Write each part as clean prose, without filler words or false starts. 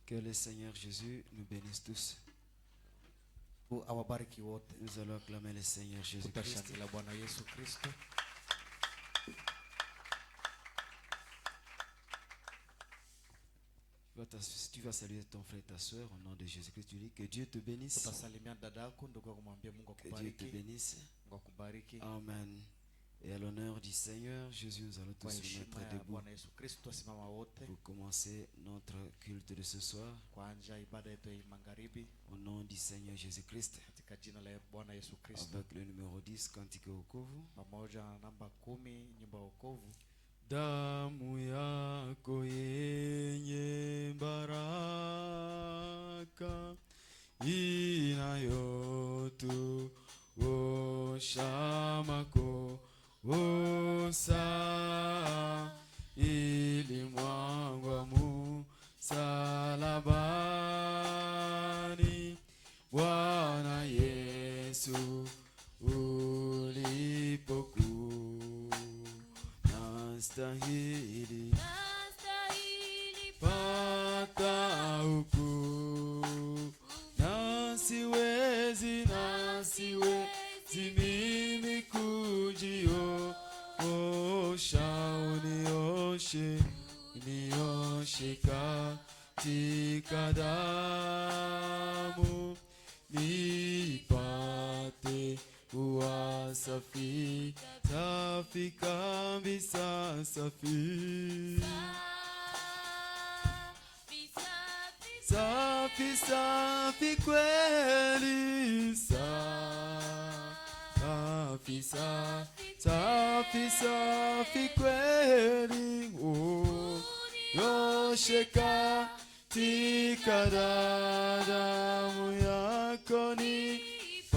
Que le Seigneur Jésus nous bénisse tous. Nous allons acclamer le Seigneur Jésus-Christ. Tu vas saluer ton frère et ta soeur au nom de Jésus-Christ. Tu dis que Dieu te bénisse. Que Dieu te bénisse. Amen. Et à l'honneur du Seigneur Jésus, nous allons tous nous mettre debout pour commencer notre culte de ce soir. Au nom du Seigneur Jésus-Christ. Avec le numéro 10, Cantique Wokovu. Damu yako yenye baraka inayotuosha makosa ilimwagwa msalabani. Bwana Yesu nastahili pata hukumu, nasiwezi mimi kujiosha. Unioshe katika damu, nipate kuwa safi, safi kabisa, safi, safi, safi kweli, safi, safi, safi kweli. Unioshe katika damu yako, nipate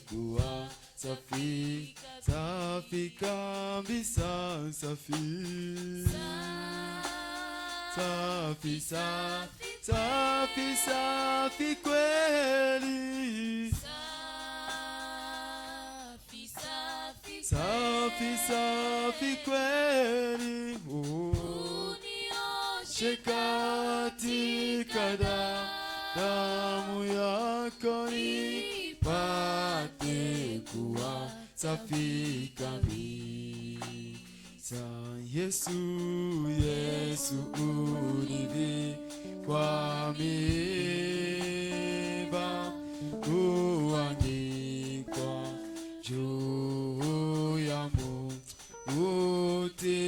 kuwa safi, safi kabisa, safi, safi, safi, safi kweli, safi, safi kweli. Unioshe katika damu yako, nipate kuwa safi kabisa. Yesu ulivikwa miiba, kuangikwa juu ya mauti,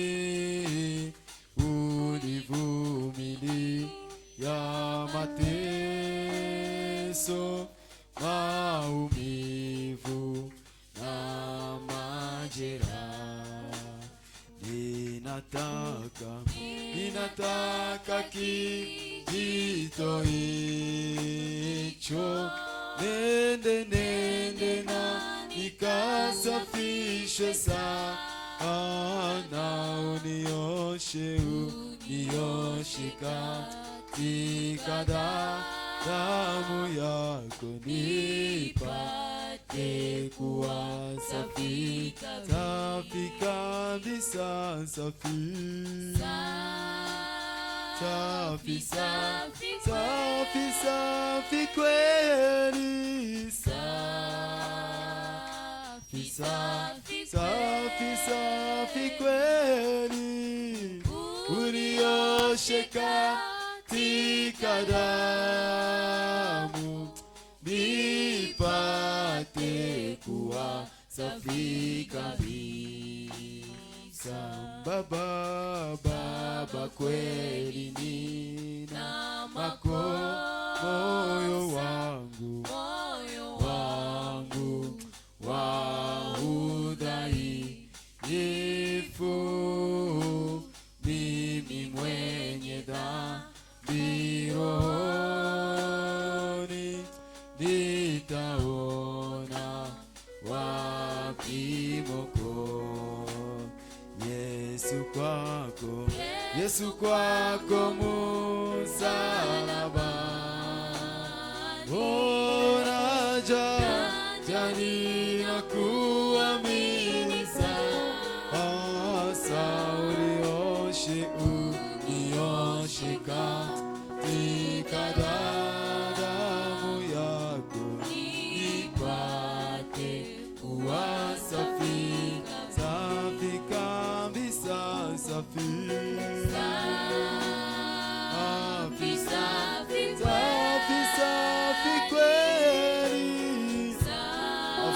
ulivumilia mateso, maumivu na majeraha. Ninataka kijito hicho, nende na nikasafishe sana, unioshe katika damu yako, nipate kuwa safi, safi kabisa, safi, safi, safi, safi kweli, safi, safi, safi kweli. Unioshe katika damu, nipate kuwa safi kabisa. Baba kweli nina moyo wangu wa udhaifu, mimi mwenye dhambi rohoni, nitaona wapi mwokozi? Yesu kwako msalabani, jani na kuamini sasa, unioshe katika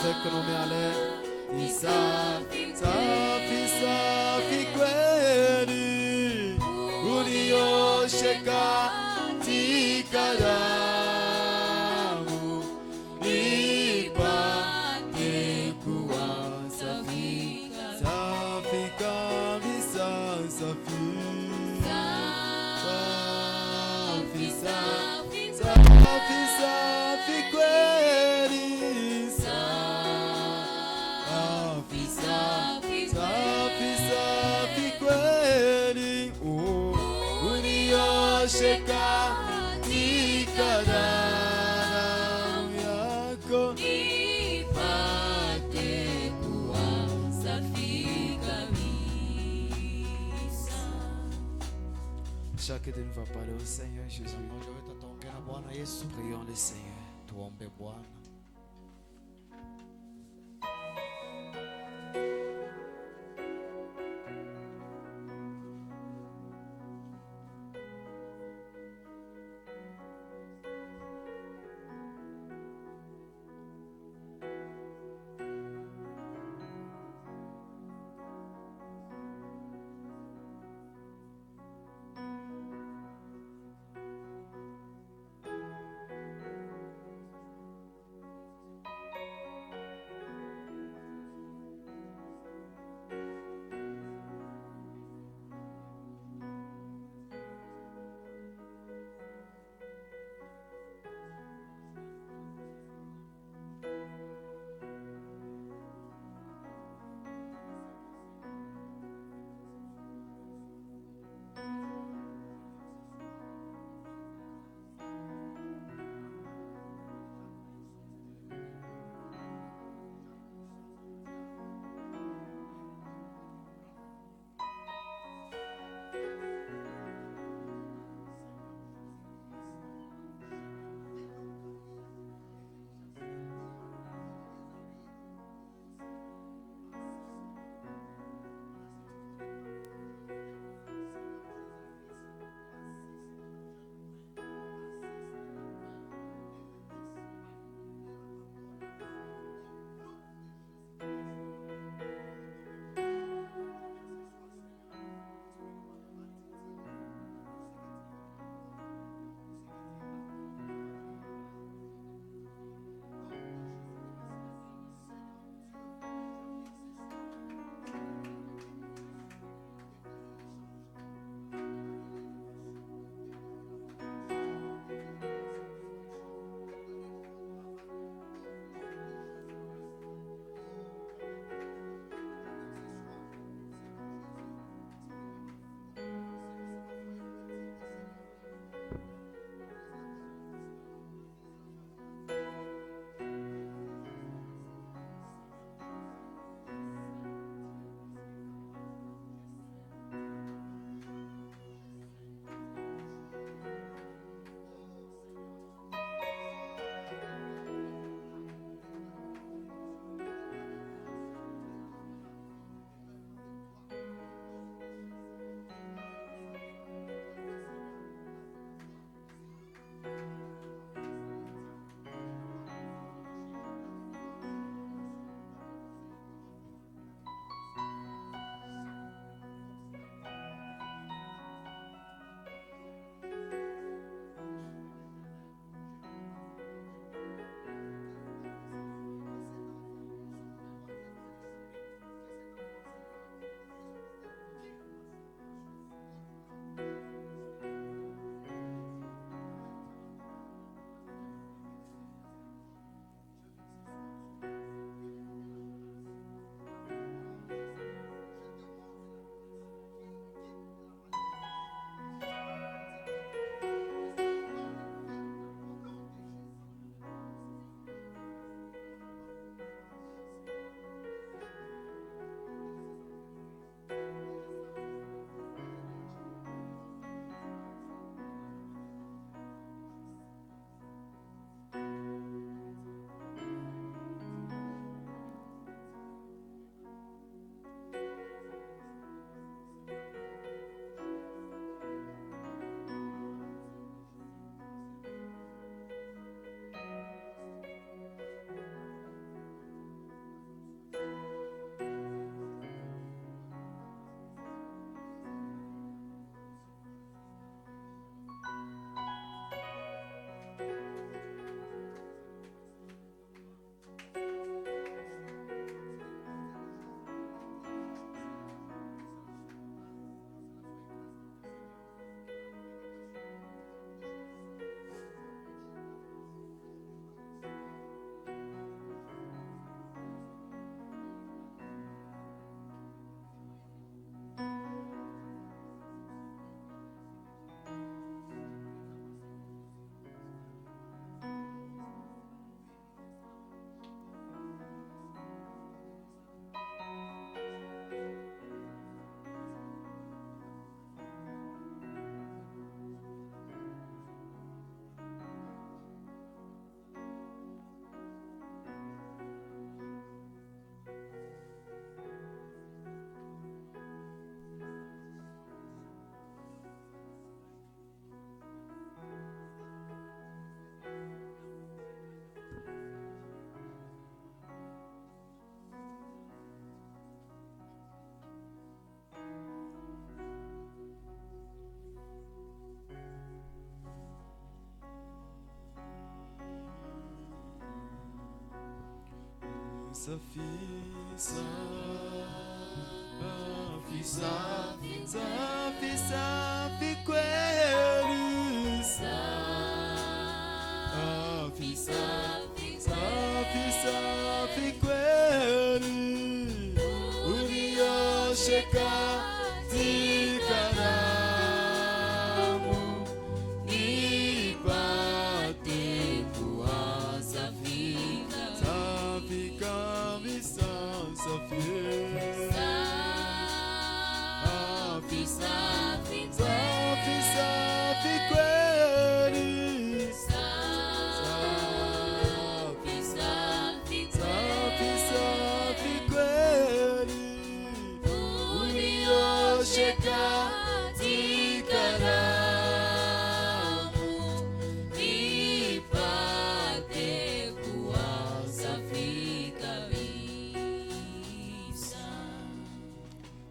avec nos mains à l'air. Safi, safi, safi kweli, uliosheka tikadamu, ipate kuwa safi, safi kabisa, safi, safi, safi, safi, safi kweli, safi, safi, safi, safi kweli, uliosheka tikadamu yako, ipate kuwa safi kabisa. Chacun de nous va parler au Seigneur Jésus. Prions le Seigneur. Tuombe Bwana.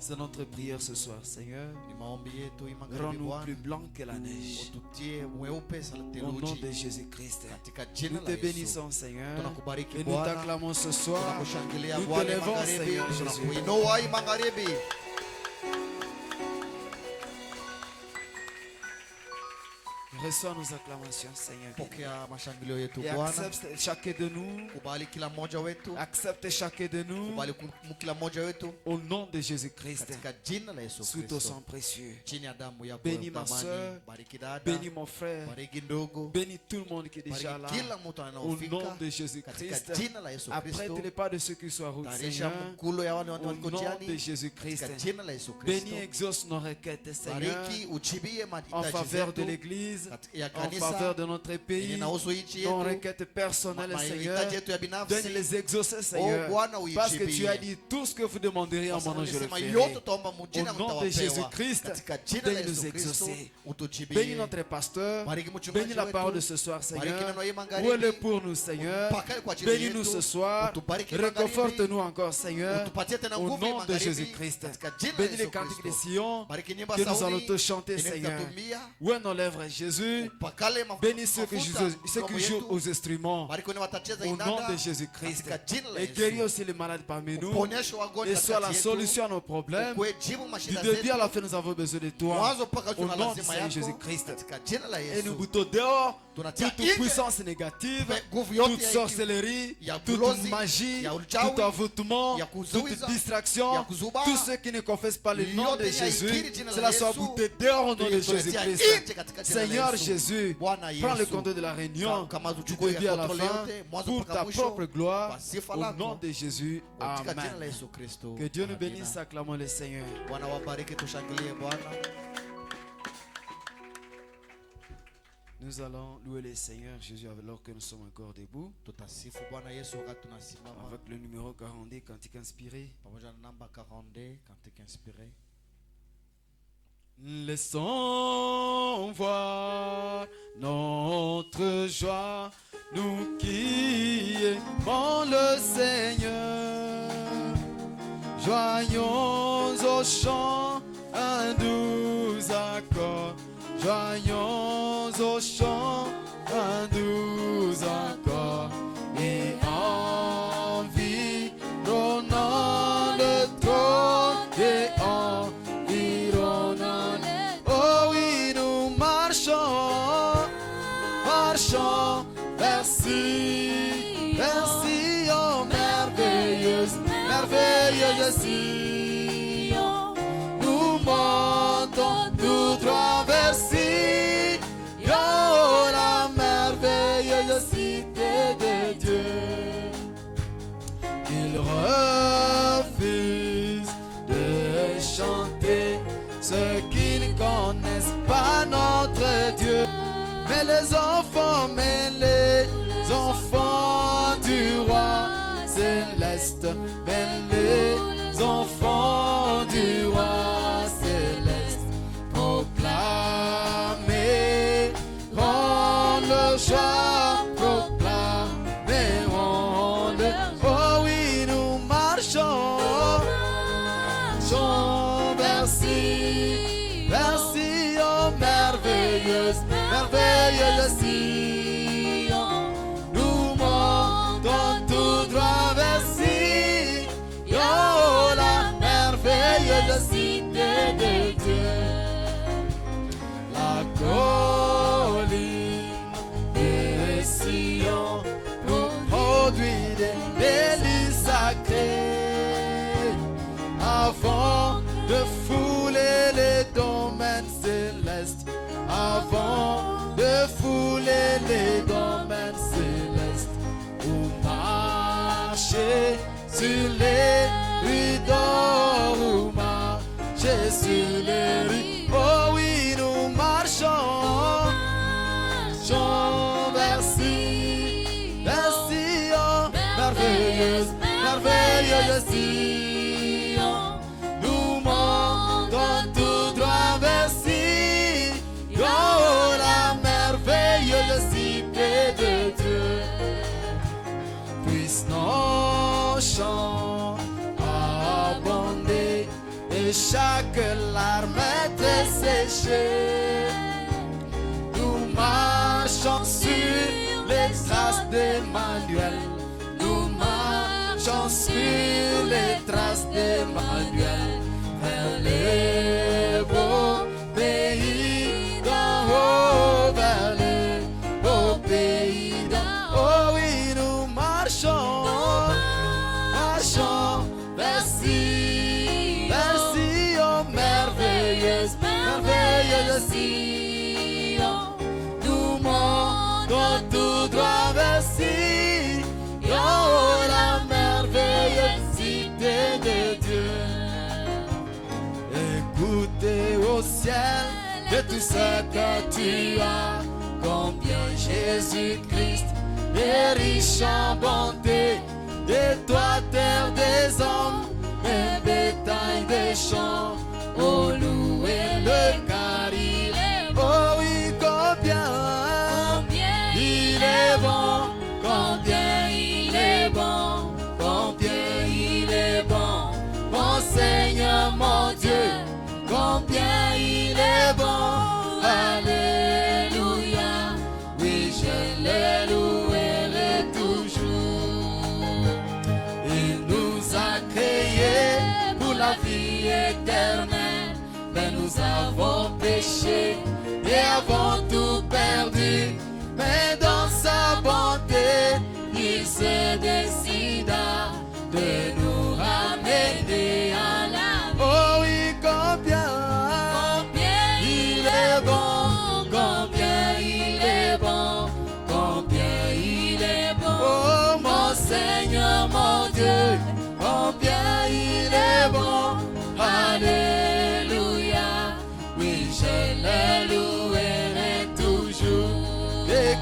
C'est notre prière ce soir, Seigneur. Rends-nous plus blancs que la neige. Au nom de Jésus-Christ. Nous te bénissons, Seigneur. Et nous t'acclamons ce soir. Nous te levons, Seigneur Jésus. Reçois nos acclamations, Seigneur. Et accepte chacun de nous. Accepte chacun de nous. Au nom de Jésus-Christ. Sous ton sang précieux. Bénis ma soeur. Bénis mon frère. Bénis tout le monde qui est déjà là. Au nom de Jésus-Christ. Apprête les pas de ceux qui sont en route, Seigneur. Au nom de Jésus-Christ. Bénis et exauce nos requêtes, Seigneur. En faveur de l'Église. En faveur de notre pays, nos requêtes personnelles, Seigneur, donne les exaucer, Seigneur, parce que tu as dit tout ce que vous demanderiez en mon nom, je le ferai. Au nom de Jésus-Christ, donne nous exaucer. Bénis notre pasteur, bénis la parole de ce soir, Seigneur. Où est-le pour nous, Seigneur? Bénis-nous ce soir, réconforte-nous encore, Seigneur, au nom de Jésus-Christ. Bénis les cantiques de Sion que nous allons te chanter, Seigneur. Où est nos lèvres, Jésus? Bénis ceux qui jouent aux instruments au nom de Jésus-Christ. Et guéris aussi les malades parmi nous. Et sois la solution à nos problèmes. Du début à la fin, nous avons besoin de toi. Au nom du Seigneur Jésus-Christ. Et nous boutons dehors toute puissance négative, toute sorcellerie, toute magie, tout envoûtement, toute distraction, tous ceux qui ne confessent pas le nom de Jésus, cela soit bouté dehors au nom de Jésus-Christ. Seigneur Jésus, prends le contrôle de la réunion du début à la fin pour ta propre gloire au nom de Jésus. Amen. Que Dieu nous bénisse, acclamons le Seigneur. Nous allons louer le Seigneur Jésus alors que nous sommes encore debout. Avec le numéro 42, cantique inspiré. Laissons voir notre joie, nous qui aimons le Seigneur. Joignons au chant un doux accord. Joignons au chant un doux accord. Et environnant le trône et environnant. Oh oui, nous marchons, marchons, merci, merci, oh merveilleuse, merveilleuse Sion. Nous montons tout droit vers Sion, la merveilleuse cité de Dieu. Ils refusent de chanter ceux qui ne connaissent pas notre Dieu. Mais les enfants du roi céleste, mais les enfants de fouler les domaines célestes, avant de fouler les domaines célestes, ou marcher sur les rues d'or, ou marcher sur les rues. Oh oui, nous marchons, vers Sion, vers Sion, merveilleuse, merveilleuse Sion. Nous montons tout droit vers Sion, oh, la merveilleuse cité de Dieu. Puisse nos chants abonder et chaque larme est séchée. Nous marchons sur les traces d'Emmanuel. Nous marchons sur les traces d'Emmanuel vers les beaux pays d'en haut, vers les beaux pays d'en haut. Oh oui, nous marchons, marchons vers Sion, oh merveilleuse, merveilleuse Sion. Nous montons tout droit vers Sion, oh la merveilleuse cité de Dieu. Écoutez au ciel de tout ce que tu as, combien Jésus-Christ est riche en bonté. Et toi, terre des hommes, et bétail des champs, oh louez le car il est bon. Oh oui, combien il est bon, combien il est bon, combien il est bon, mon Seigneur, mon Dieu, combien il est bon. Alléluia, oui, je le louerai toujours. Il nous a créés pour la vie éternelle, mais nous avons péché et avons tout perdu. Mais dans sa bonté, il se décida de nous ramener à la vie. Oh oui, combien il est bon, combien il est bon, combien il est bon. Oh mon Seigneur, mon Dieu, combien il est bon. Alléluia, oui, je le louerai toujours. Et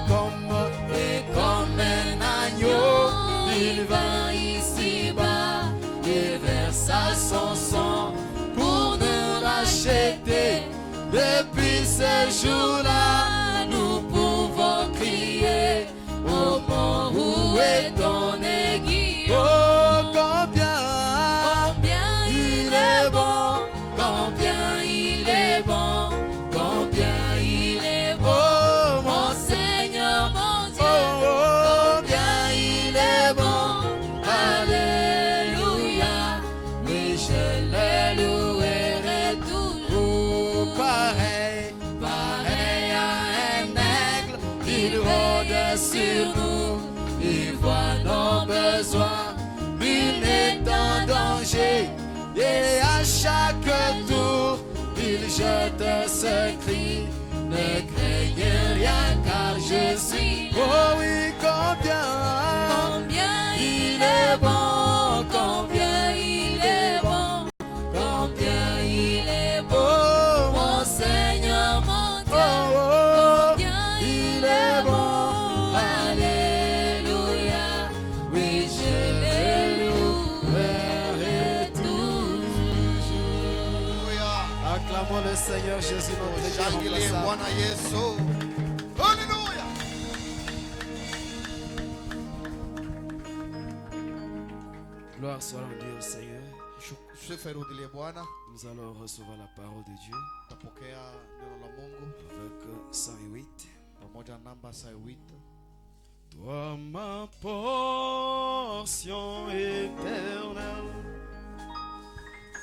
comme un agneau, il va ici-bas, il versa son sang pour nous racheter. Depuis ce jour-là, nous pouvons crier, oh mon, où est ton aiguille? Oh, combien il est bon, combien il est bon, combien il est bon. Oh, mon Seigneur, mon Dieu, combien il est bon. Alléluia, oui, je le louerai toujours. Pareil à un aigle, il rôde sur nous, il voit nos besoins, nul n'est en danger. Et à chaque tour, il jette ce cri, ne craignez rien car je suis là. Oh oui, combien il est bon, combien il est bon, combien il est bon. Oh, mon Seigneur, mon Dieu, combien il est bon. Alléluia, oui, je le louerai toujours. Acclamons le Seigneur Jésus, notre Shangilie Dieu. Bwana Yesu. Hallelujah. Gloire soit rendue au Seigneur. Sifa irudilie Bwana. Nous allons recevoir la parole de Dieu Tapokea neno la Mungu avec 108. pamoja na namba 108. Toi ma portion éternelle,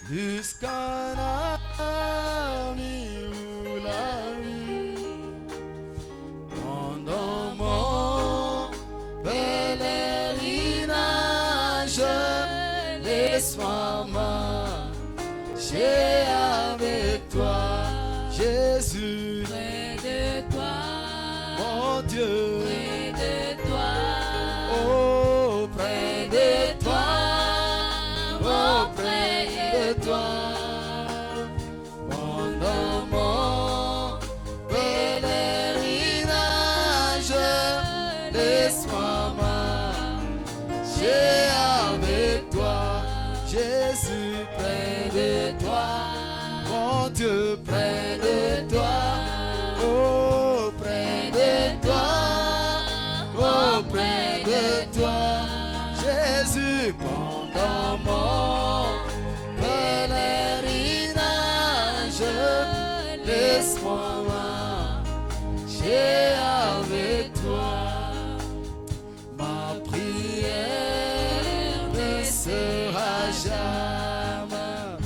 plus qu'un ami ou la vie, pendant mon pèlerinage, l'espoir m'a j'ai Pendant mon pèlerinage, laisse-moi marcher avec toi. Ma prière ne sera jamais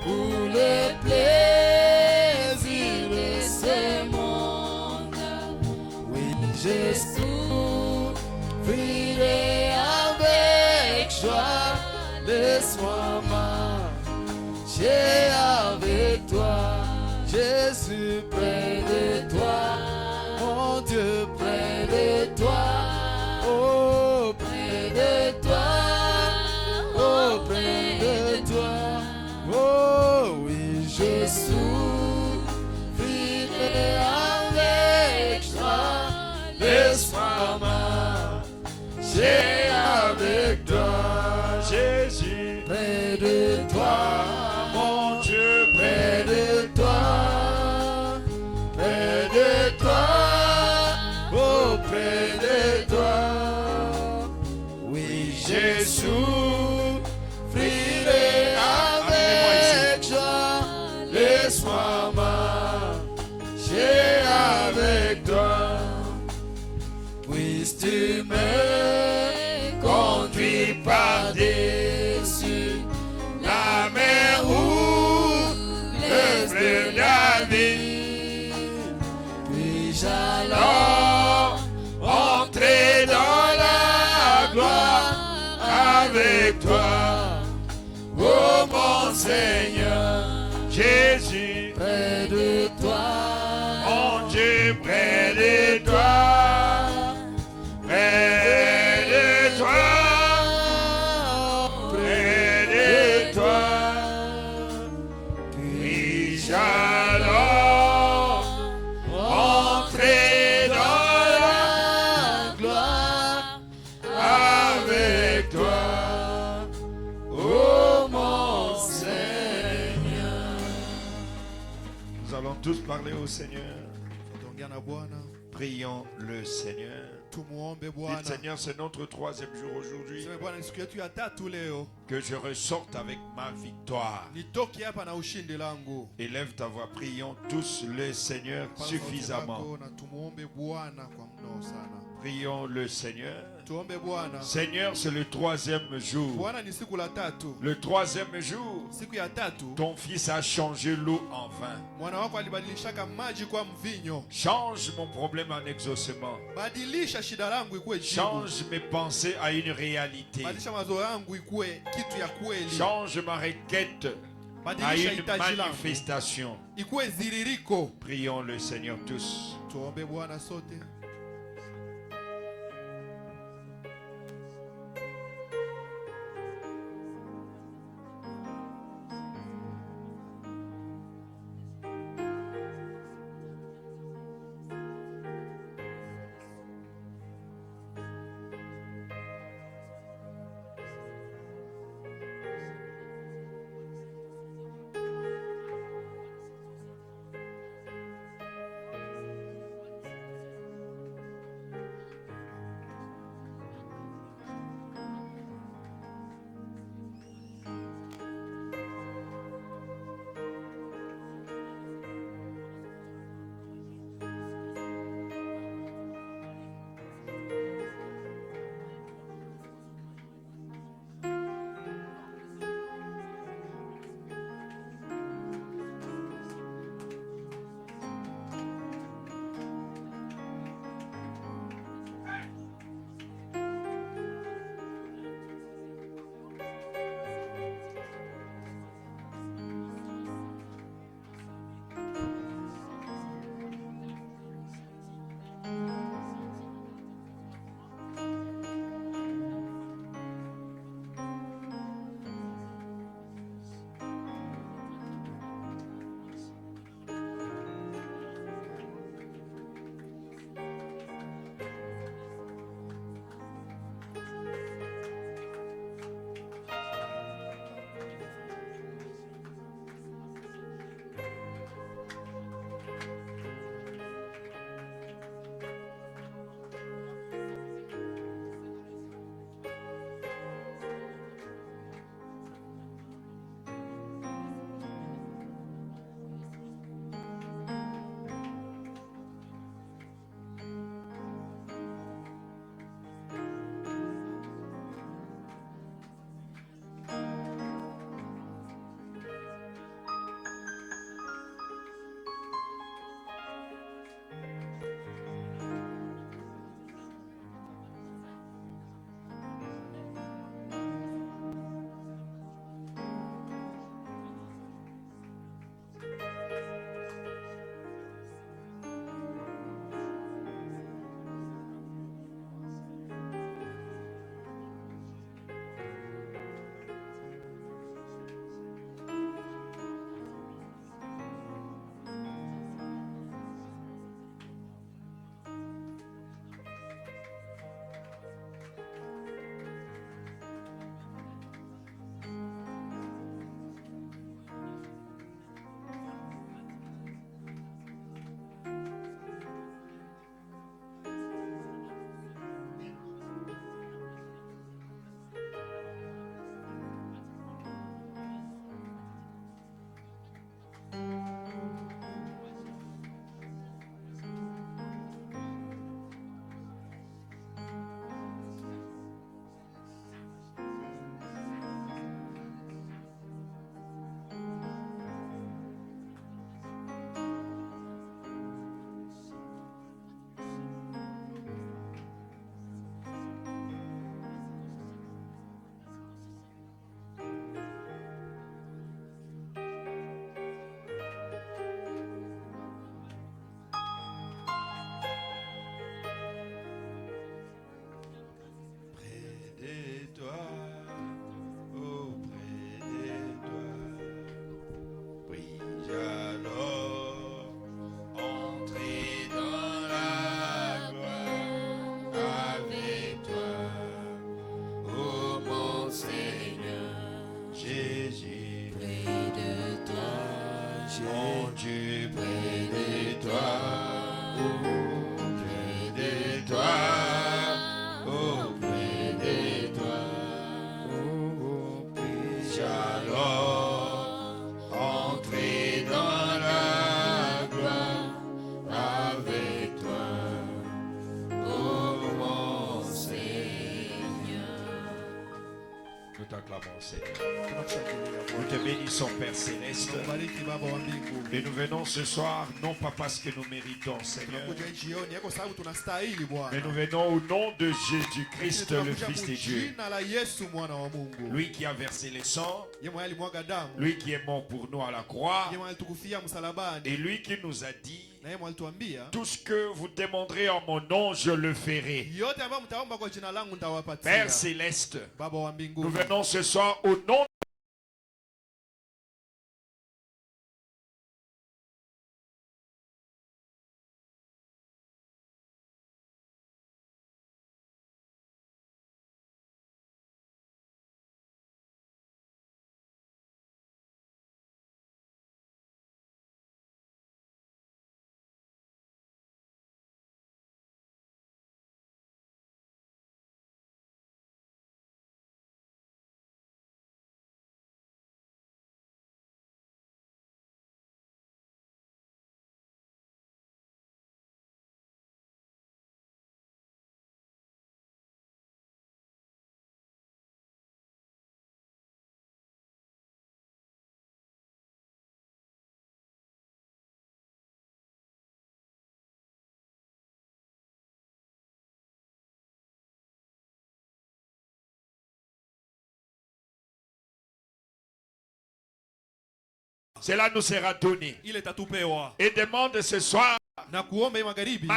pour le plaisir de ce monde. Oui, je souffrirai avec joie. Laisse-moi marcher avec toi. Jésus, près de toi. Mon Dieu, près de toi. Oh, près de toi. Oh, près de toi. Oh, oui, je souffrirai avec joie. Laisse-moi marcher avec toi. Jésus, près de toi. Mon Dieu, près de toi. Près de toi. Oh, près de toi. Oui, Jésus, souffrirai avec joie. Laisse-moi marcher avec toi. Puisses-tu me conduire par-dessus la mer ou le fleuve la vie. Puis-je alors entrer dans la gloire avec toi, oh mon Seigneur Jésus, près de toi, mon Dieu, près de toi, près de toi, près de toi. Puis-je alors entrer dans la gloire avec toi, oh mon Seigneur. Nous allons tous parler au Seigneur. Prions le Seigneur. Dites, Seigneur, c'est notre troisième jour aujourd'hui. Que je ressorte avec ma victoire. Élève ta voix, prions tous le Seigneur suffisamment. Prions le Seigneur. Seigneur, c'est le troisième jour. Le troisième jour, ton fils a changé l'eau en vin. Change mon problème en exaucement. Change mes pensées à une réalité. Change ma requête à une manifestation. Prions le Seigneur tous. nous t'acclamons, Seigneur. Nous te bénissons, Père Céleste. Et nous venons ce soir, non pas parce que nous méritons, Seigneur, mais nous venons au nom de Jésus-Christ, le Fils de Dieu. Lui qui a versé le sang, lui qui est mort pour nous à la croix, et lui qui nous a dit: tout ce que vous demanderez en mon nom, je le ferai. Père Céleste, nous venons ce soir au nom cela nous sera donné. Et demande ce soir, ma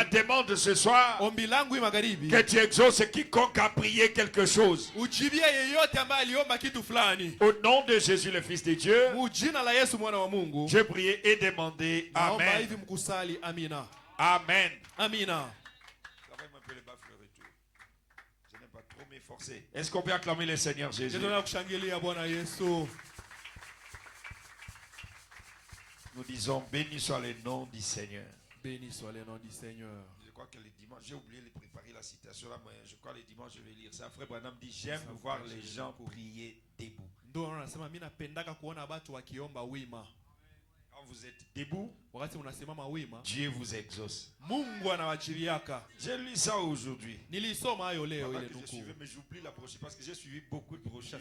demande ce soir, que tu exauces quiconque a prié quelque chose. Au nom de Jésus, le Fils de Dieu, je prie et demandé. Amen. Amen. Je n'aime pas trop m'efforcer. Est-ce qu'on peut acclamer le Seigneur Jésus? Nous disons: béni soit le nom du Seigneur. Béni soit le nom du Seigneur. Je crois que le dimanche, j'ai oublié de préparer la citation là, mais je crois que le dimanche je vais lire ça. Frère Branham dit: j'aime voir les gens prier debout. Quand vous êtes debout, Dieu vous exauce. J'ai lu ça aujourd'hui. Mais j'oublie la brochure parce que j'ai suivi beaucoup de brochures.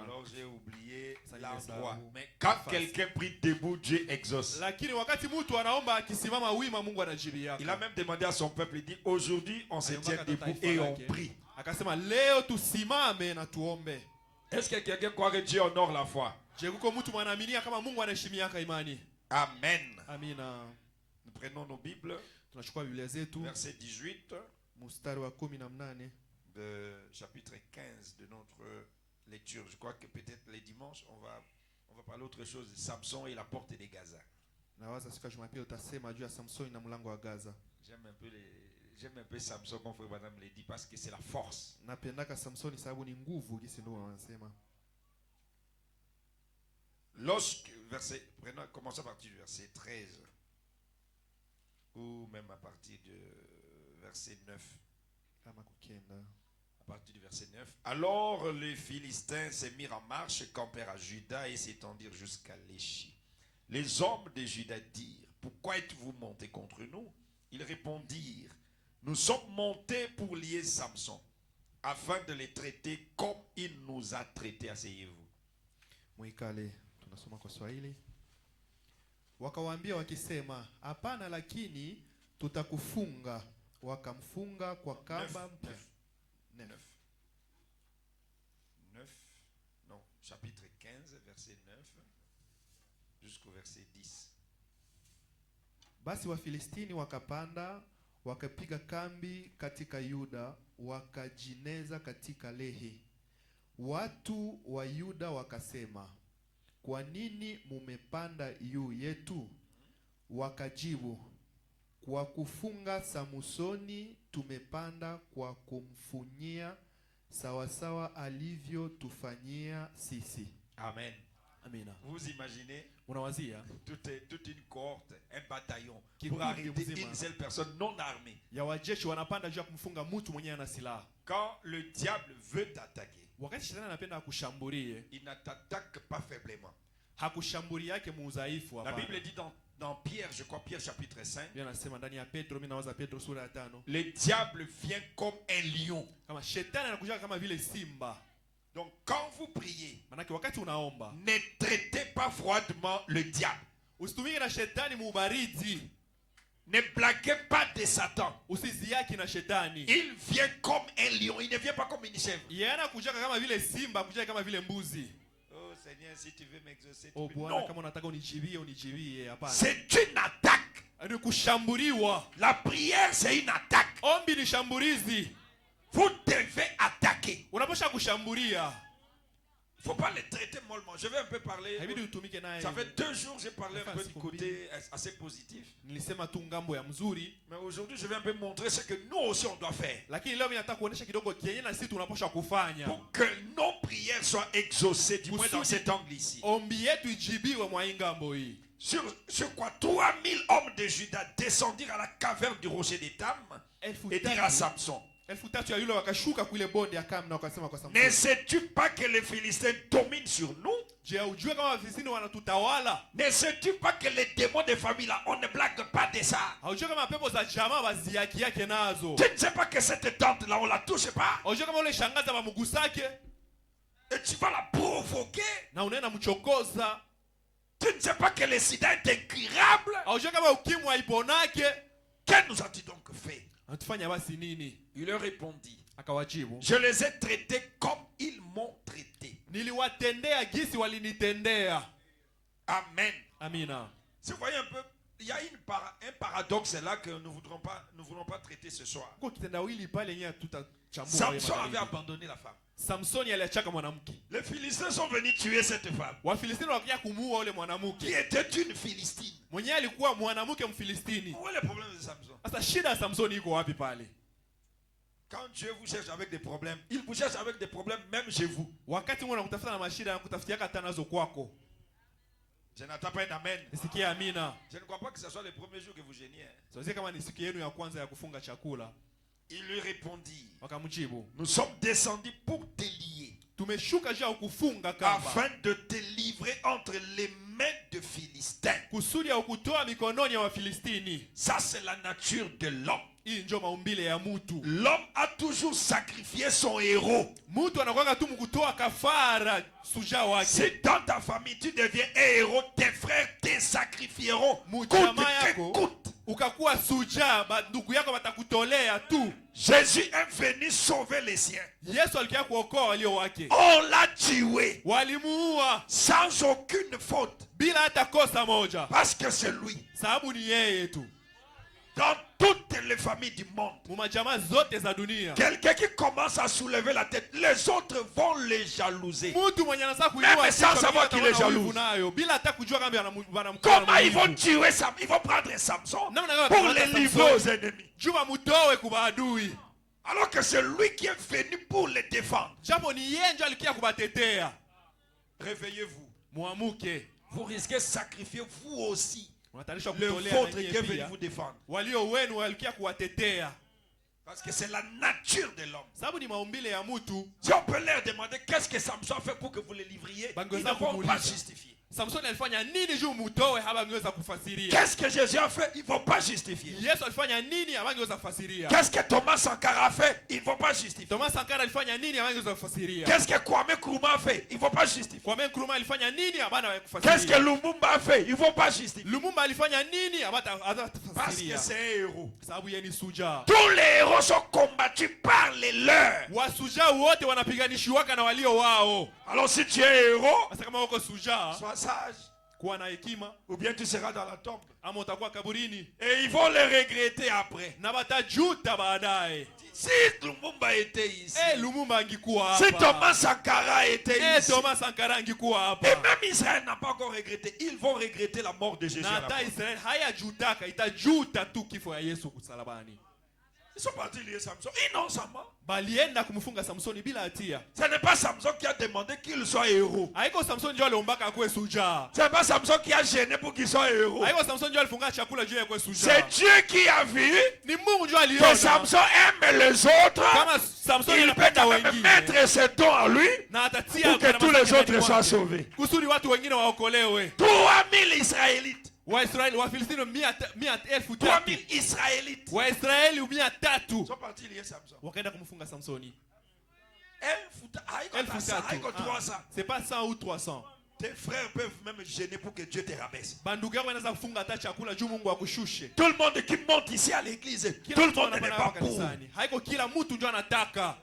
Alors j'ai oublié l'endroit. Mais quand quelqu'un prie debout, Dieu exauce. Il a même demandé à son peuple, il dit: aujourd'hui on se tient debout et on prie. Est-ce que quelqu'un croit que Dieu honore la foi? Amen. Nous prenons nos Bibles. Verset 18 de chapitre 15 de notre lecture. Je crois que peut-être les dimanches on va parler autre chose de Samson et la porte de Gaza. J'aime un peu Samson, comme Frère Branham l'a dit, parce que c'est la force. Commençons à partir du verset 13 ou même à partir du verset 9. À partir du verset 9. Alors les Philistins se mirent en marche, campèrent à Juda et s'étendirent jusqu'à Léchi. Les hommes de Juda dirent: pourquoi êtes-vous montés contre nous? Ils répondirent: nous sommes montés pour lier Samson, afin de les traiter comme il nous a traités. Asseyez-vous. Tunasoma kwa Swahili. Wakawaambia wakisema: hapana, lakini tutakufunga. Wakamfunga kwa kamba mpya. 9, non, chapitre 15, verset 9 jusqu'au verset 10. Basi Wafilistini wakapanda, wakapiga kambi katika Yuda, wakajineza katika Lehi. Watu wa Yuda wakasema: kwa nini mumepanda juu yetu? Wakajibu: kwa kufunga Samsoni tumepanda, kwa kumfunyia sawasawa alivyotufanyia sisi. Amen. Amina. Vous imaginez toute une cohorte, un bataillon pour arrêter une seule personne non armée. Quand le diable veut t'attaquer, il ne t'attaque pas faiblement. La Bible dit dans dans Pierre, je crois Pierre chapitre 5, Biblia inasema ndani ya Petro, mimi nawaza Petro sura ya 5. le diable vient comme un lion. Kama shetani anakuja kama vile simba. Donc quand vous priez, Manake wakati unaomba, ne traitez pas froidement le diable. usitumike na shetani mubaridi. Ne blaguez pas de Satan. Usiziyaki na shetani. Il vient comme un lion, il ne vient pas comme une chèvre. Yeye anakuja kama vile simba, kuja kama vile mbuzi. Oh Seigneur, si tu veux m'exaucer, Oh Bwana, kama unataka unijibie, hapana. c'est une attaque. Ni kushambuliwa. La prière, c'est une attaque. Ombi ni shambulizi. Vous devez attaquer. Unaposha kushambulia. Il ne faut pas les traiter mollement. Je vais un peu parler. Haibidi utumike naye. Ça fait 2 jours, j'ai parlé un peu du côté assez positif. Nilisema tu ngambo ya mzuri. Mais aujourd'hui, je vais un peu montrer ce que nous aussi on doit faire. Lakini leo mimi nataka kuonesha kidogo kienye na sisi tunaposha kufanya. Pour que nos prières soient exaucées, du moins dans cet angle ici. Ombi yetu ijibiwe mwa ngambo hii. Sur quoi 3000 hommes de Juda descendirent à la caverne du rocher d'Étam et dirent à Samson: ne sais-tu pas que les Philistins dominent sur nous? Ne sais-tu pas que les démons de famille là, on ne blague pas de ça? Tu ne sais pas que cette tente là, on la touche pas? Et tu vas la provoquer? Tu ne sais pas que le sida est incurable? Qu'est-ce nous a-t-il donc fait? Il leur répondit: je les ai traités comme ils m'ont traité. Amen. Amina. Si vous voyez un peu, il y a un paradoxe là que nous ne voulons pas traiter ce soir. Samson avait abandonné la femme. Les Philistins sont venus tuer cette femme, qui était une Philistine. Où est le problème de Samson? Quand Dieu vous cherche avec des problèmes, il vous cherche avec des problèmes même chez vous. Je n'attends pas un amen. Je ne crois pas que ce soit le premier jour que vous gêniez. Il lui répondit: nous sommes descendus pour te lier, afin de te livrer entre les mains de Philistins. Ça, c'est la nature de l'homme. L'homme a toujours sacrifié son héros. Si dans ta famille tu deviens un héros, tes frères te sacrifieront coûte que coûte. Jésus est venu sauver les siens. On l'a tué sans aucune faute, parce que c'est lui. Dans toutes les familles du monde, quelqu'un qui commence à soulever la tête, les autres vont les jalouser, même sans savoir qu'il est jaloux. Comment ils vont tuer Samson? Ils vont prendre Samson pour les livrer aux ennemis, alors que c'est lui qui est venu pour les défendre. Réveillez-vous. Vous risquez de sacrifier vous aussi le vôtre qui est venu vous défendre, parce que c'est la nature de l'homme. Si on peut leur demander qu'est-ce que Samson a fait pour que vous le livriez, ils ne vont pas justifier. Qu'est-ce que Jésus a fait? Ils ne vont pas justifier. Qu'est-ce que Thomas Sankara a fait? Ils ne vont pas justifier. Qu'est-ce que Kwame Nkrumah a fait? Ils ne vont pas justifier. Qu'est-ce que Lumumba a fait? Ils ne vont pas justifier. Parce que c'est un héros. Tous les héros sont combattus par les leurs. Alors si tu es un héros, sois sage, ou bien tu seras dans la tombe. Et ils vont le regretter après. Si Lumumba était ici, si Thomas Sankara était ici, et même Israël n'a pas encore regretté, ils vont regretter la mort de Jésus. Ils sont partis lier Samson innocemment. Ce n'est pas Samson qui a demandé qu'il soit héros. Ce n'est pas Samson qui a gêné pour qu'il soit héros. C'est Dieu qui a vu que Samson aime les autres. Il peut quand même mettre ses dons en lui pour que tous les autres soient sauvés. 3000 Israélites Waisraeli Wafilistini 100,000 3000 Israélites. Waisraeli 300 Sont partis lier Samson. wakaenda kumfunga Samsoni. 300. C'est pas 100 ou 300. Tes frères peuvent même gêner pour que Dieu te rabaisse. Bandugu yako wanaweza kufunga hata chakula juu Mungu akushushe. Tout le monde qui monte ici à l'église, tout le monde n'est pas pour. Haiko kila mtu ndio anataka.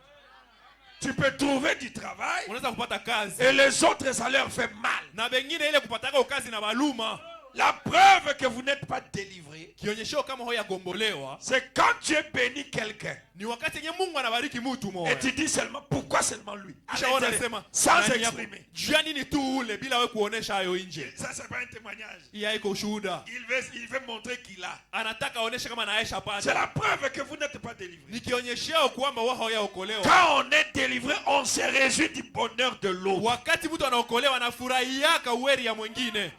Tu peux trouver du travail Unaweza kupata kazi. et les autres ça leur fait mal. Na bengine ile kupataka kazi na baluma. La preuve que vous n'êtes pas délivré, Kionyesho kama hoya gombolewa. c'est quand Dieu bénit quelqu'un. Ni wakati yenye Mungu anabariki mtu mmoja. Et tu dis seulement pourquoi seulement lui. Kisha wanasema Sans exprimer. jua nini tu ule bila wewe kuonesha hayo nje. Ça c'est pas un témoignage. Hii haiko ushuhuda. Il veut montrer qu'il a. Anataka aoneshe kama anaisha C'est pata. la preuve que vous n'êtes pas délivré. Ni kionyesheo kwamba wao hawayaokolewa. Quand on est délivré, on se réjouit du bonheur de l'autre. Wakati mtu anaokolewa anafurahiaka uweri ya mwingine.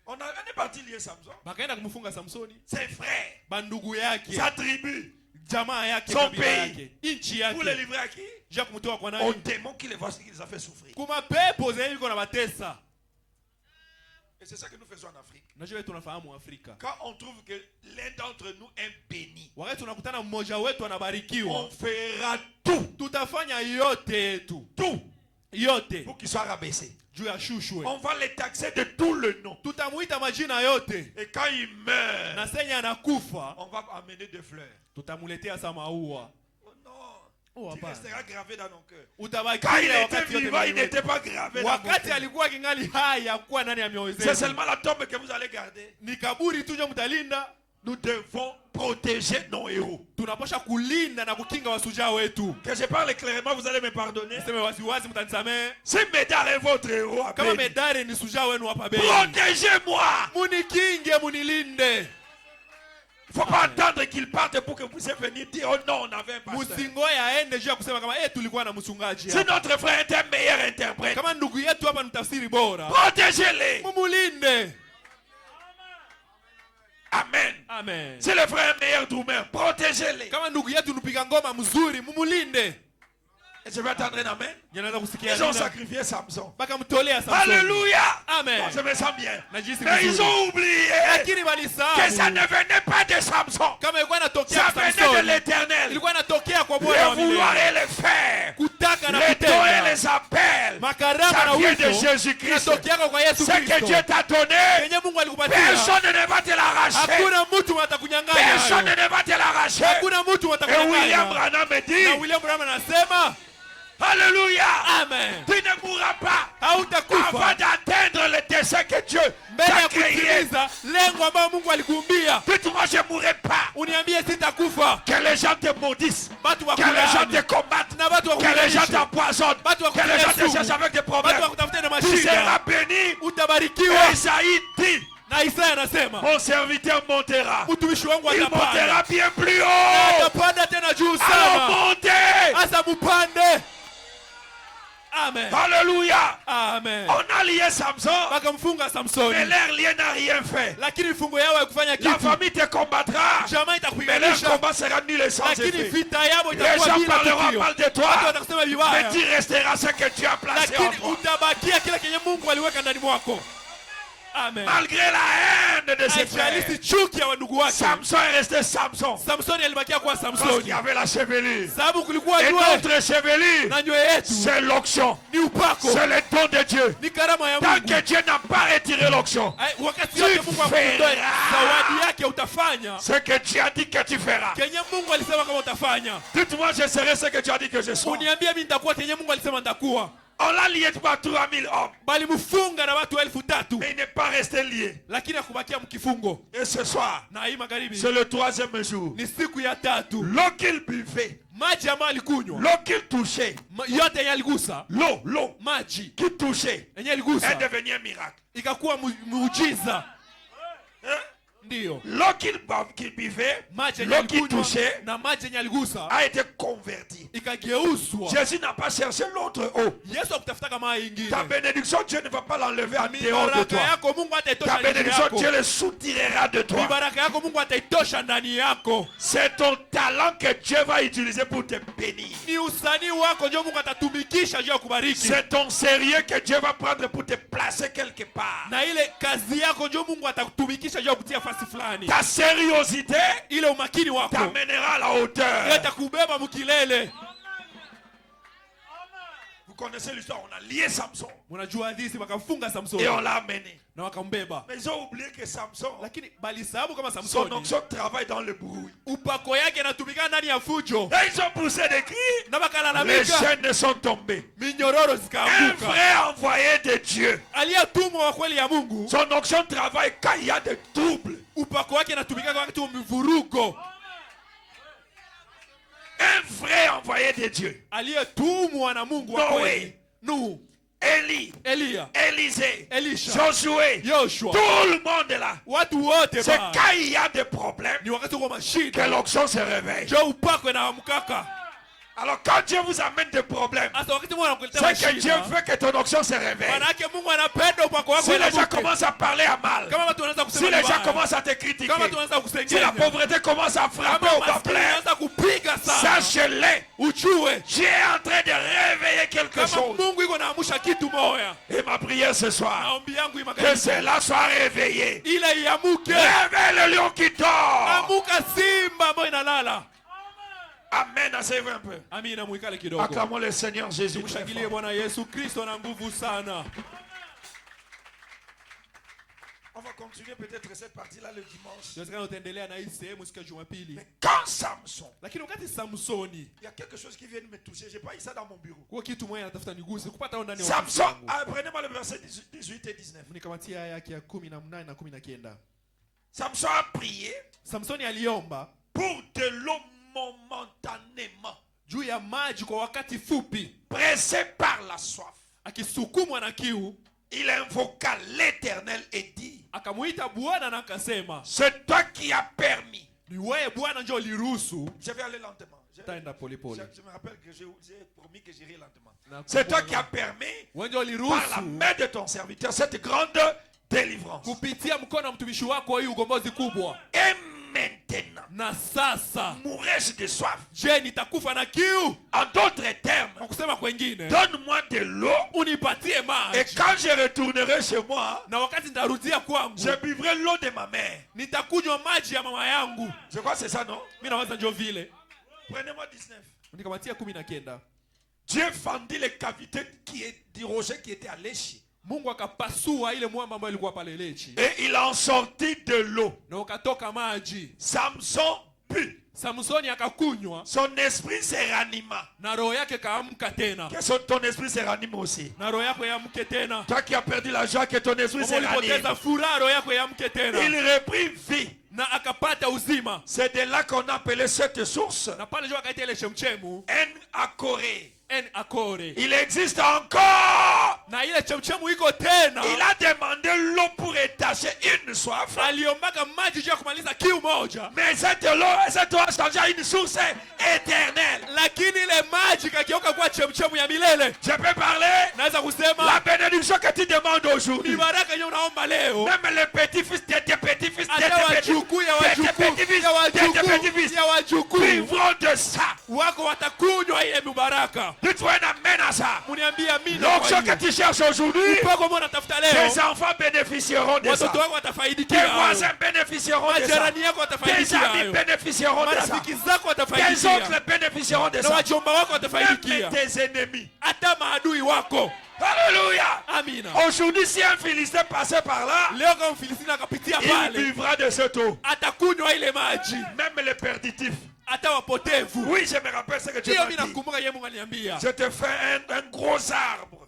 On est parti lier Samson. Bakaenda kumfunga Samsoni. Ses frères, Bandugu yake, sa tribu, jamaa yake, son kabila pays. yake, nchi pour les yake. livrer à qui? Jia kumtoa kwa Aux nani? démons qui les a fait souffrir. Kuma pepo zenye iko na batesa. Et c'est ça que nous faisons en Afrique. Najua tunafahamu Afrika. Quand on trouve que l'un d'entre nous est béni, Wakati tunakutana mmoja wetu anabarikiwa, on fera tout, tutafanya yote yetu. tout, Yote pour qu'il soit rabaissé. juu ya shushwe. On va les taxer de tout le nom. Tutamuita majina yote. Et quand il meurt, Na senya anakufa, on va amener des fleurs. tutamuletea sa maua. Oh non, Oh, tu hapana. resteras gravé dans nos cœurs. Utabaki Quand il kila était wakati yote vivant, il ndani n'était yetu. pas gravé dans nos Wakati cœurs. alikuwa kingali hai hakuwa ndani ya mioyo C'est zetu. seulement la tombe que vous allez garder. Ni kaburi tu ndio mtalinda. Nous devons protéger nos héros. Tunapasha kulinda na kukinga wasuja wetu. Que je parle clairement, vous allez me pardonner. Sema waziwazi mtanisamehe. Si Médard est votre héros, Kama appelez. medare ni suja wenu hapa bei. Protégez-moi. Munikinge, munilinde. Il ne faut pas attendre qu'il parte pour que vous puissiez venir dire oh non, on avait un pasteur. Musingoya aende juu ya kusema kama tulikuwa na mchungaji Si hapa. notre frère est un meilleur interprète, Kama ndugu yetu hapa ni tafsiri bora. protégez-les. Mumulinde. Amen. Amen. Si le frère est un meilleur drummer, protégez-les. Kama ndugu yetu nupiga ngoma mzuri, mumulinde. Et je vais attendre un amen. Yanaweza kusikia Ils ont nini? sacrifié Samson. Baka mtolea Samson. Alléluia. Amen. Bon, je me sens bien. Najisi Mais ils vizuri. ont oublié Lakini que ça walisahau. ne venait pas de Samson. Kama ilikuwa inatokea Ça kwa venait de Samson. l'Éternel. Ilikuwa inatokea kwa Bwana wa Le vouloir milele. et le faire. Kutaka na Les dons et kutenda. les appels. Makarama na Ça vient de wito. Jésus-Christ. Inatokea kwa Yesu Ce que Kristo. Dieu t'a donné, Yenye Mungu alikupatia. personne ne va te l'arracher. Hakuna mtu atakunyang'anya. Personne hayo. ne va te l'arracher. Hakuna mtu Et William atakunyang'anya. Branham me Na dit, William Branham anasema, Alléluia, Amen. tu ne mourras pas avant Hautakufa d'atteindre le dessein que Dieu mbele t'a ya créé. kutimiza lengo ambalo Mungu alikuumbia. Dites-moi, je ne mourrai pas. Uniambie sitakufa. Que les gens te maudissent. Watu Que les gens te wakulaani. combattent. Na watu Que les gens wakulanishe. t'empoisonnent. Watu Que les gens te wakutie cherchent sumu. avec des Watu problèmes. wakutafute na Tu seras mashida. béni. Utabarikiwa. Esaïe dit, Na Isaya anasema, mon serviteur montera. mtumishi wangu Il montera atapanda. bien plus haut. Atapanda tena juu Alors sana. montez. Asa mupande. Amen. Alléluia. Amen. On a lié Samson. Wakamfunga Mais Samsoni. leur lien n'a rien fait. Lakini fungo yao haikufanya La kitu. famille te combattra. Jamaa Mais leur itakupiganisha. combat sera nul et sans Lakini effet. vita yao Les itakuwa gens bila parleront tukio. mal de Watu toi. watakusema Mais vibaya. tu resteras ce que Dieu a placé en Lakini toi. utabakia kile kenye Mungu aliweka ndani mwako. Amen. Malgré la haine de ses frères. Haijalishi chuki ya wandugu wake. Samson est resté Samson. Samsoni alibakia kuwa Parce qu'il Samsoni. y avait la chevelure. Sababu kulikuwa Et nywele notre chevelure, na nywele yetu c'est l'onction. ni upako. C'est le don de Dieu. Ni karama ya Tant Mungu. que Dieu n'a pas retiré l'onction, Wakati yote Mungu akutoe zawadi yake utafanya. ce que Dieu a dit que tu feras. Kenye Mungu alisema kama utafanya. Dites-moi, je serai ce que tu as dit que je sois. Uniambie mimi nitakuwa kenye Mungu alisema nitakuwa. On l'a lié par 3000 hommes. Bali mfunga na watu 3,000. Mais il n'est pas resté lié. Lakini akubakia mkifungo. Et ce soir, Na hii magharibi c'est le 3e jour. ni siku ya tatu. L'eau qu'il buvait, Maji ambayo alikunywa. l'eau qu'il touchait, Yote yenye aligusa. l'eau Maji qu'il touchait, yenye aligusa. est devenue un miracle. Ikakuwa muujiza. Hein? l'eau qu'il buvait, l'eau qu'il touchait, a été convertie. Jésus n'a pas cherché l'autre eau. Ta bénédiction, Dieu ne va pas l'enlever en dehors de toi. Ta bénédiction, Dieu le soutirera de toi. C'est ton talent que Dieu va utiliser pour te bénir. C'est ton sérieux que Dieu va prendre pour te placer quelque part. Ta sérieuxité t'amènera à la hauteur. Vous connaissez l'histoire, on a lié Samson et on l'a amené. Mais ils ont oublié que Samson, son onction travaille dans le bruit. Et ils ont poussé des cris. Les chaînes sont tombées. Un vrai envoyé de Dieu. Son onction travaille quand il y a des troubles. Un vrai envoyé de Dieu. Noé, Élie, Élisée, Josué, tout le monde est là. C'est quand il y a des problèmes que l'onction se réveille. Alors quand Dieu vous amène des problèmes, c'est que Dieu veut que ton onction se réveille. Si les gens commencent à parler à mal, si les gens commencent à te critiquer, si la pauvreté commence à frapper au bas plein, sache-le, Dieu est en train de réveiller quelque chose. Et ma prière ce soir, que cela soit réveillé. Réveille le lion qui dort. Amen, asseyez-vous un peu. Acclamons le Seigneur Jésus. On va continuer peut-être cette partie-là le dimanche. Mais quand Samson, il y a quelque chose qui vient de me toucher. J'ai pas eu ça dans mon bureau. Samson, prenez-moi le verset 18 et 19. Samson a prié pour de l'eau momentanément, pressé par la soif. Il invoqua l'Éternel et dit, c'est toi qui as permis. Je vais aller lentement. Je me rappelle que j'ai promis que j'irai lentement. C'est toi qui as permis par la main de ton serviteur cette grande délivrance. Et maintenant, mourrais-je de soif. En d'autres termes, donne-moi de l'eau. Et quand je retournerai chez moi, je buvrai l'eau de ma mère. Je crois que c'est ça, non? Prenez-moi 19. Dieu fendit les cavités du rocher qui était à l'échi. Et il en sortit de l'eau. Samson but. Son esprit se ranima. Que ton esprit se ranime aussi. Toi qui as perdu la joie, que ton esprit se ranime. Il reprit vie. C'est de là qu'on appelait cette source En-Akoré. Il existe encore. Il a demandé l'eau pour étacher une soif. Mais cette eau a changé à une source éternelle. Je peux parler. La bénédiction que tu demandes aujourd'hui, même les petits-fils de tes petits-fils, vivront de ça. Dites-moi un amen à ça. L'onction que tu cherches aujourd'hui, tes enfants bénéficieront de ça. Tes voisins bénéficieront de ça. Tes amis bénéficieront de ça. Tes oncles bénéficieront de ça. Même tes ennemis. Alléluia. Aujourd'hui, si un Philistin passait par là, il vivra de cette eau. Même les perditifs. Oui, je me rappelle ce que tu m'as dit. Je te fais un gros arbre.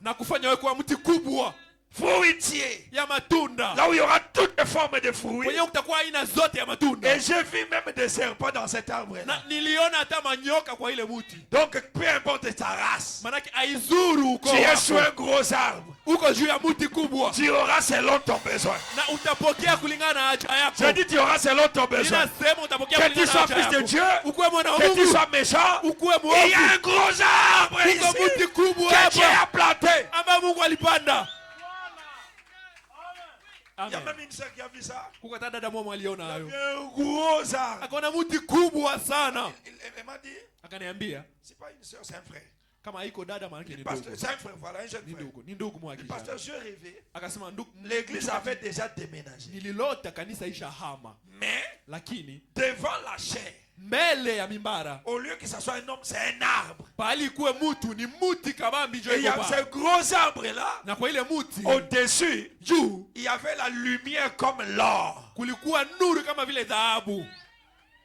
fruitier. ya matunda. Là où il y aura toutes les formes de fruits. Kwenye kutakuwa aina zote ya matunda. Et j'ai vu même des serpents dans cet arbre-là. Na niliona hata manyoka kwa ile muti. Donc peu importe ta race. Manake aizuru uko Tu es wako. sur un gros arbre. Uko juu ya muti kubwa. Tu auras selon ton besoin. Na utapokea kulingana na haja yako. Je dis tu auras selon ton besoin. Ninasema utapokea Que tu kulingana na sois haja fils de yako. Dieu. Ukuwe mwana wa Que tu Mungu. sois méchant. Ukuwe Il y a mwovu. un gros arbre Uko ici. muti kubwa Que Dieu hapa. a planté. Amba Mungu alipanda. Il y a Amen. même une sœur qui a vu ça. Kuko dada mmoja aliona hayo. Il y a un gros arbre. Akaona muti kubwa sana. Elle m'a dit, Akaniambia c'est pas une sœur, c'est un frère. kama haiko dada maana ni ndugu. Pasteur, c'est un frère, voilà, un jeune Ni frère. ndugu, ni ndugu mwa Le kijana. pasteur, je rêvais. Akasema ndugu, L'église avait déjà déménagé. nililota kanisa isha hama. Mais Lakini devant la chair, mbele ya mimbara au lieu que ça soit un homme, c'est un arbre. pali kuwe mutu ni muti kabambi jo Et il y iko a ba. ce gros arbre-là. Na kwa ile muti Au-dessus, juu il y avait la lumière comme l'or. kulikuwa nuru kama vile dhahabu.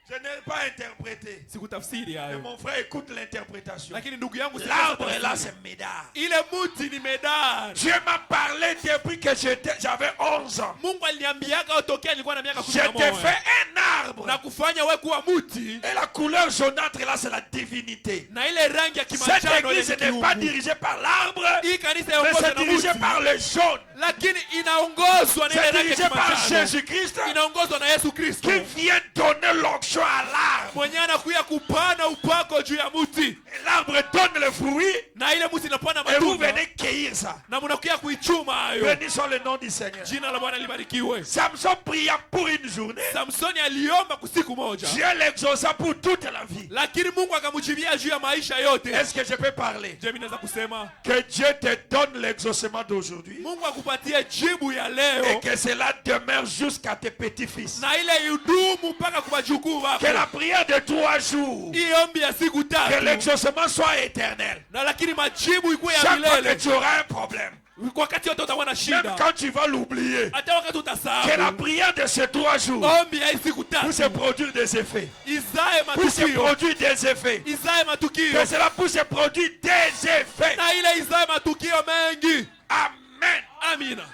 Je n'ai pas interprété. Sikutafsiri Mais hayo. mon frère écoute l'interprétation. Lakini ndugu yangu L'arbre là, c'est Médard. ile muti ni medari. Dieu m'a parlé depuis que j'avais 11 ans. Mungu aliniambiaka utokea nilikuwa na miaka Je t'ai 11. fait un arbre. Na kufanya wewe kuwa muti Et la couleur jaunâtre là, c'est la divinité. na ile rangi ya Cette kimanjano église ile n'est pas kiungu. dirigée par l'arbre, Hii kanisa mais inaongozwa c'est na dirigée muti. par le jaune. Lakini inaongozwa na ile C'est rangi ya dirigé par kimanjano. Jésus-Christ Inaongozwa na Yesu Kristo. qui vient donner l'onction à l'arbre. Mwenye anakuya kupana upako juu ya muti. Et l'arbre donne le fruit Na ile muti inapana et vous matunda. venez cueillir ça. Na mnakuya kuichuma hayo. Béni soit le nom du Seigneur. Jina la Bwana libarikiwe. Samson pria pour une journée. Samsoni aliomba kusiku moja. Dieu l'exauça pour toute la vie. Lakini Mungu akamjibia juu ya maisha yote. Est-ce que je peux parler? Je naweza kusema Que Dieu te donne l'exaucement d'aujourd'hui Mungu akupatie jibu ya et leo. que cela demeure jusqu'à tes petits-fils. Na ile idumu mpaka kwa wajukuu wako. Que la prière de 3 jours, Iombi ya siku que tatu. l'exaucement soit éternel. Na lakini majibu ikuwe ya Chaque fois que milele. tu auras un problème, Wakati wote utakuwa na même shida. quand tu vas l'oublier, Hata wakati que la utasahau. prière de ces 3 jours Ombi ya siku puisse tatu. produire des effets. Izae Puisse matukio. produire des effets. Izae matukio. Que cela puisse produire des effets. Na ile izae matukio mengi. Amen. Amina.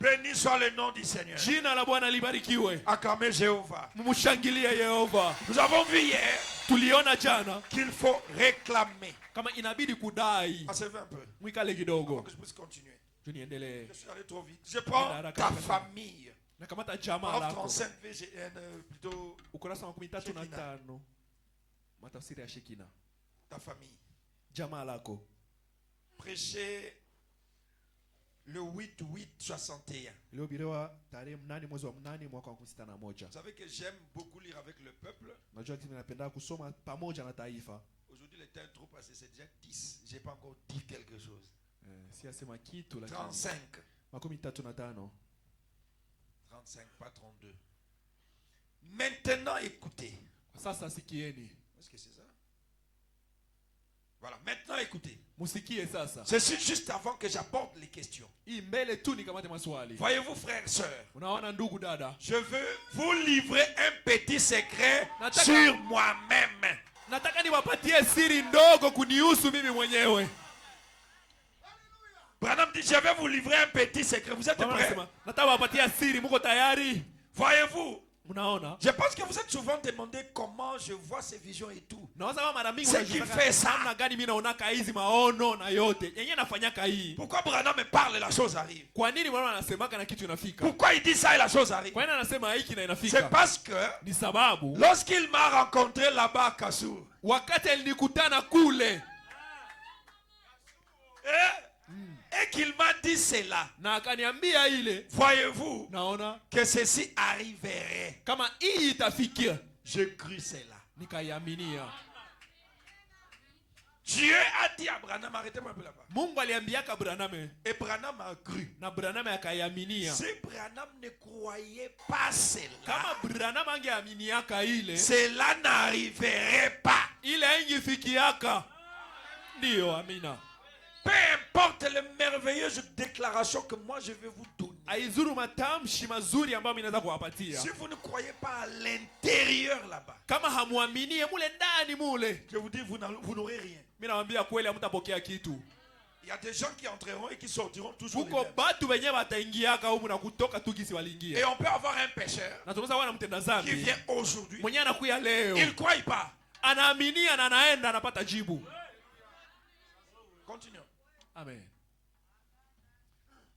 Béni soit le nom du Seigneur. Jina la Bwana libarikiwe. Acclamez Jéhovah. Mumshangilie Yehova. Nous avons vu hier Tuliona jana qu'il faut réclamer. kama inabidi kudai. Asseyez-vous un peu. Mwikale kidogo. Que je puisse continuer. Tuniendelee. Je suis allé trop vite. Je prends ta famille. Nakamata jamaa Prof lako. 35 VGN, plutôt Ukurasa wa 13 na Shekina. 5. Matafsiri ya Shekina. ta famille. Jamaa lako. Prêchez le 8/8/61. Ilihubiriwa tarehe 8 mwezi wa 8 mwaka wa 61. Vous savez que j'aime beaucoup lire avec le peuple. Najua timu napenda kusoma pamoja na taifa. Aujourd'hui, le temps est trop passé, c'est déjà 10. Je n'ai pas encore dit quelque chose. Si asema kitu lakini 35. makumi 35. 35, pas 32. Maintenant, écoutez. Sasa sikieni. Est-ce que c'est ça? Voilà, maintenant écoutez. Musikie sasa. C'est juste avant que j'aborde les questions. Hii mbele tu nikamate maswali. Voyez-vous, frères et sœurs, Unaona ndugu dada? je veux vous livrer un petit secret Nataka- sur moi-même. Nataka niwapatie siri ndogo kunihusu mimi mwenyewe. Branham dit, je vais vous livrer un petit secret. Vous êtes Bwana prêts? anasema, nataka wapatia siri, mko tayari? Voyez-vous, Unaona? je pense que vous êtes souvent demandé comment je vois ces visions et tout. Naweza kama mara mingi C'est qui unajitaka, fait ça? namna gani mimi naonaka hizi maono na yote. Yenyewe nafanyaka hii. Pourquoi Branham me parle et la chose arrive? Kwa nini mwana anasemaka na kitu inafika? Pourquoi il dit ça et la chose arrive? Kwa nini anasema hiki na C'est inafika? parce que Ni sababu lorsqu'il m'a rencontré là-bas à Kassour, wakati alinikutana kule et qu'il m'a dit cela, na akaniambia ile, voyez-vous naona que ceci arriverait. kama hii itafikia, Je crus cela. nikaiaminia. Dieu a dit à Branham, arrêtez-moi un peu là-bas. Mungu aliambiaka Branham Et Branham a cru. na Branham akaiaminia. Si Branham ne croyait pas cela, Kama Branham angeaminiaka ile, cela n'arriverait pas. ile ingifikiaka. Ndio, amina. Peu importe les merveilleuses déclarations que moi je vais vous donner. Aizuru matamshi mazuri ambayo mimi naweza kuwapatia. Si vous ne croyez pas à l'intérieur là-bas, Kama hamuaminie mule ndani mule, je vous dis, vous n'aurez rien. mimi nawaambia kweli hamtapokea kitu. Il Il y a des gens qui entreront et qui sortiront toujours les Kuko mêmes. batu wenye wataingiaka humu na kutoka tu gisi waliingia. Et on peut avoir un pécheur Na tunaweza kuwa na mtenda qui dhambi vient aujourd'hui. mwenye anakuya leo. Il ne croit pas. Anaaminia na anaenda anapata jibu. Continuons. Amen.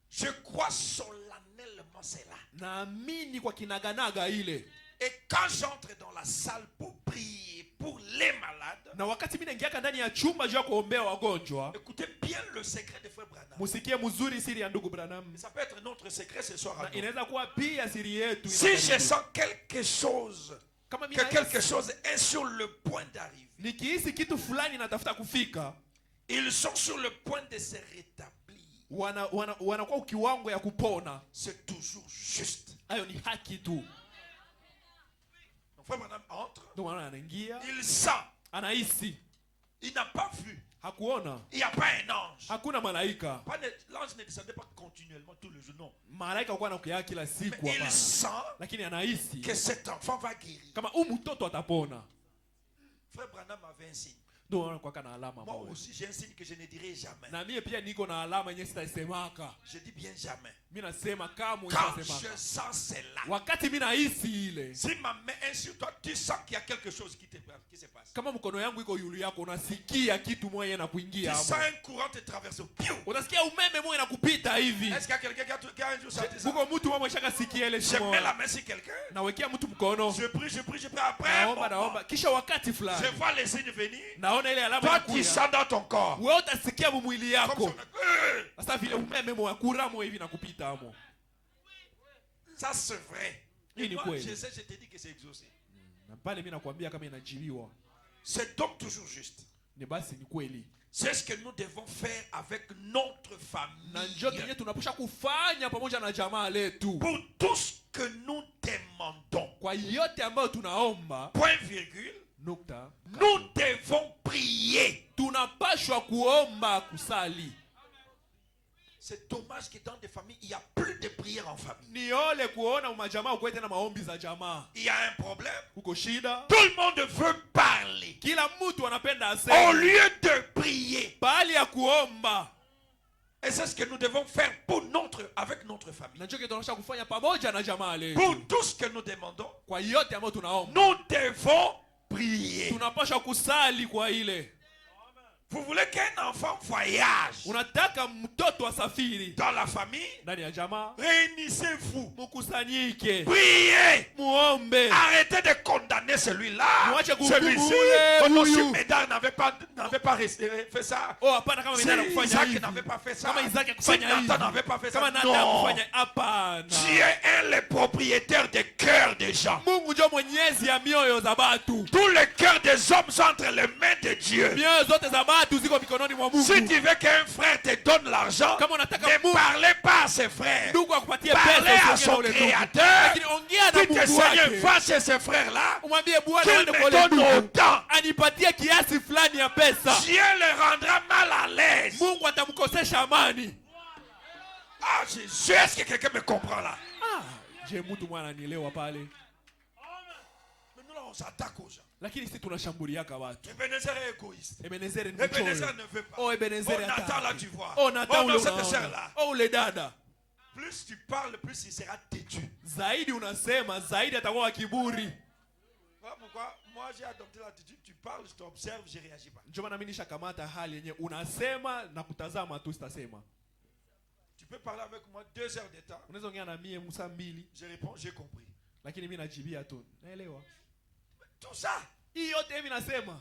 Je crois solennellement cela. Naamini kwa kinaganaga ile. Et quand j'entre dans la salle pour prier pour les malades, Na wakati mimi naingia ndani ya chumba cha kuombea wagonjwa, écoutez bien le secret de Frère Branham. musikie mzuri siri ya ndugu Branham. Ça peut être notre secret ce soir. Na inaweza kuwa pia siri yetu. Si je sens quelque chose, Kama que quelque chose est sur le point d'arriver, nikihisi kitu fulani natafuta kufika, ils sont sur le point de se rétablir. Wanakuwa kiwango ya kupona. C'est toujours juste. Hayo ni haki tu. Donc Frère Branham entre, Ndio maana anaingia, il sent, anahisi, il n'a pas vu, hakuona, il n'y a pas un ange. hakuna malaika. L'ange ne descendait pas continuellement tous les jours, non. Malaika kwa anakuja kila siku Mais il hapana. sent Lakini anahisi que cet enfant va guérir. kama huyu mtoto atapona. Frère Branham avait un signe. Ndio maana kwa kana alama Moi moja. aussi j'ai un signe que je ne dirai jamais. Na mimi pia niko na alama yenyewe sitaisemaka. Je dis bien jamais. Mimi nasema kama Quand je utasemaka. sens cela, Wakati mimi nahisi ile. si ma main est sur toi, tu sens qu'il y a quelque chose qui se passe. Kama mkono yangu iko yulu yako unasikia kitu moja na Tu kuingia sens hapo. un courant te traverser. Piou! Unasikia umeme moja inakupita hivi. Est-ce qu'il y a quelqu'un qui a un jour senti ça? Kuko mtu mmoja shakasikia ile Je shimo. mets la main sur quelqu'un. Nawekea mtu mkono. Je prie. Après un Naomba moment, naomba. Kisha wakati je fulani vois les signes venir. naona ile alama Toi, tu inakuja. sens dans ton corps. Wewe utasikia mwili Comme yako. ça, Sasa vile umeme moja kuramo hivi nakupita hapo. ça c'est vrai. Hii Et ni moi, kweli. je sais, je te dis que c'est exaucé. Na pale mimi nakwambia kama inajibiwa. C'est donc toujours juste. Ni basi ni kweli. C'est ce que nous devons faire avec notre Na njoo famille. kenye tunapaswa kufanya pamoja na jamaa letu. Pour tout ce que nous demandons. Kwa yote ambayo tunaomba, Point virgule. nukta, Nous devons prier. tunapashwa kuomba kusali. C'est dommage que dans des familles, il n'y a plus de prière en famille. Ni ole kuona majamaa ukwete na maombi za jamaa. Il y a un problème. Kuko shida. Tout le monde veut parler. Kila mtu anapenda Au aseme. lieu de prier. Bali ya kuomba. Et c'est ce que nous devons faire avec notre famille. Na njoo tunapaswa kufanya pamoja na jamaa letu. Pour tout ce que nous demandons, Kwa yote ambayo tunaomba, nous devons prier. tunapaswa kusali kwa ile. Vous voulez qu'un enfant voyage Unataka mtoto asafiri dans la famille? ndani ya jamaa, Réunissez-vous. mkusanyike, Priez. muombe. Arrêtez de condamner celui-là. Mwache kuhukumu Celui-ci. ule, Oh non, huyu. si Médard n'avait pas fait ça. Oh, hapana kama Si Isaka kufanya Isaac hivi. n'avait pas fait ça. Kama Isaac Si kufanya hivi. Nathan n'avait pas fait ça. Kama Nathan Non. kufanya hapana. Dieu est le propriétaire des cœurs des gens. Mungu ndio mwenyezi ya mioyo za watu. Tous les cœurs des hommes sont entre les mains de Dieu. Mioyo zote za watu ziko mikononi mwa Mungu. Si tu veux qu'un frère te donne l'argent, Kama unataka ne Mungu parlez pas à ses frères. ndugu akupatie Parlez à pesa son usiongee na ule ndugu. créateur. Lakini ongea na Dites Mungu Seigneur, wake. va chez ces frères-là. Umwambie Bwana Qu'il aende me kwa ule donne ndugu. autant. Anipatie kiasi fulani ya pesa. Dieu le rendra mal à l'aise. Mungu atamkosesha amani. Ah Jésus, est-ce que quelqu'un me comprend là? Ah, je mtu mwana anielewa pale. Mais nous là, on s'attaque aux gens. Lakini sisi tunashambuliaka watu. Ebenezer est égoïste. Ebenezer ni Ebenezer mchoyo. ne veut pas. Oh, Ebenezer Oh, Nathan hataki. là, tu vois. Oh, Nathan Oh non, ule cette unaona. sœur-là. Oh, ule dada. Plus tu parles, plus il sera têtu. Zaidi unasema, zaidi atakuwa wa kiburi. Voilà pourquoi moi j'ai adopté l'attitude, tu parles, je t'observe, je réagis pas. Ndio maana mimi nishakamata hali yenyewe unasema na kutazama tu sitasema. Tu peux parler avec moi 2 heures de temps. Unaweza ongea na mie musa 2, Je réponds, j'ai compris. lakini mimi najibia tu. Naelewa. Tout ça, Hii yote mimi nasema.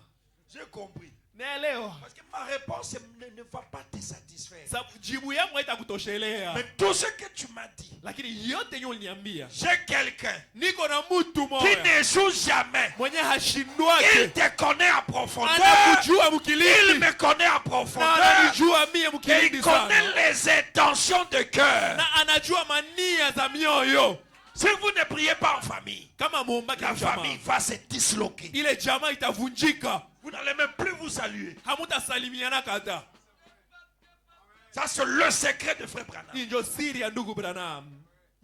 j'ai compris. Naelewa. Parce que ma réponse ne va pas te satisfaire. Sababu jibu yangu haitakutoshelea. Mais tout ce que tu m'as dit, Lakini yote yenyewe uliniambia. j'ai quelqu'un Niko na mtu qui mmoja ne joue jamais. mwenye Il hashindwake. te connaît à profondeur. Anakujua Il mkilindi. me connaît à Na profondeur. ananijua mie Et mkilindi il connaît sana. les intentions de cœur. Na anajua mania za mioyo. Si vous ne priez pas en famille, Kama muombaki la jamaa, famille va se disloquer. ile jamaa itavunjika. Vous n'allez même plus vous saluer. Hamutasalimiana kata. Ça, c'est le secret de Frère Branham. Hii ndio siri ya ndugu Branham.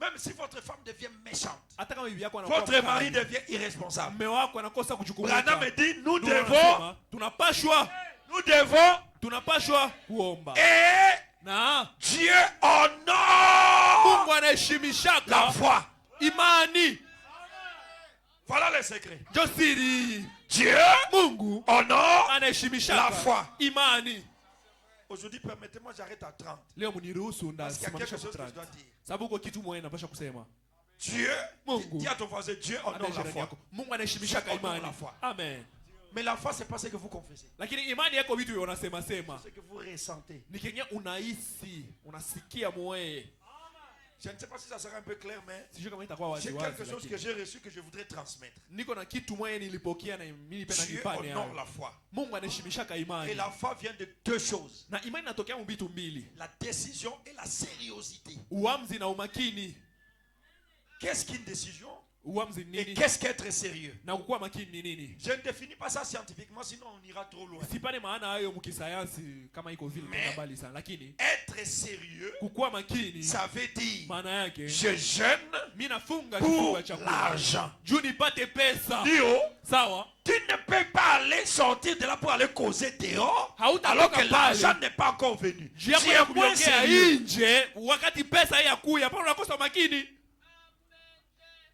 Même si votre femme devient méchante, Hata kama bibi yako anakuwa votre mari mkali, devient irresponsable. mume wako anakosa kujukumika. Branham me dit, nous Ndugu devons anasema, tunapashwa Nous devons tunapashwa kuomba. Et Na Dieu honore Mungu anaheshimishaka la foi. imani. Voilà le secret. Josiri Dieu Mungu honore anaheshimishaka la foi. imani. Aujourd'hui, permettez-moi, j'arrête à 30. Leo mniruhusu Parce qu'il y a quelque ndasimamisha chose que je kutrani. dois dire. Sababu uko kitu mwenye napasha kusema. Dieu, Mungu. dis à ton voisin, Dieu honore la Jirani foi. yako. Mungu anaheshimishaka Dieu honore imani. la foi. Amen. Mais la foi, c'est pas ce que vous confessez. Lakini imani yako vitu unasema sema. C'est ce que vous ressentez. Ni kenye unahisi, unasikia moyo. Je ne sais pas si ça sera un peu clair, mais Sijui kama itakuwa wazi j'ai wazi. quelque chose que lakini. j'ai reçu que je voudrais transmettre. Niko na kitu moja nilipokea na mimi nipenda Dieu nipane. honore la foi. Mungu anaheshimishaka Et imani. la foi vient de deux choses. Na imani inatokea mbitu mbili. La décision et la sériosité. Uamuzi na umakini. Qu'est-ce qu'une décision? Uamuzi ni Et nini? qu'est-ce qu'être sérieux? Na kukuwa makini ni nini? Je ne définis pas ça scientifiquement, sinon on ira trop loin. Sipane maana hayo mkisayansi kama iko vile Mais- mbali sana. Lakini Être sérieux, kukuwa makini ça veut dire maana yake je jeûne mimi nafunga pour kifunga cha l'argent. juu nipate pesa. Dio, Sawa? tu ne peux pas aller sortir de là pour aller causer dehors Hautatoka alors que pale. l'argent n'est pas encore venu. Juu yako Tu ya es moins kuongea sérieux. nje wakati pesa hii yakuya pale unakosa makini.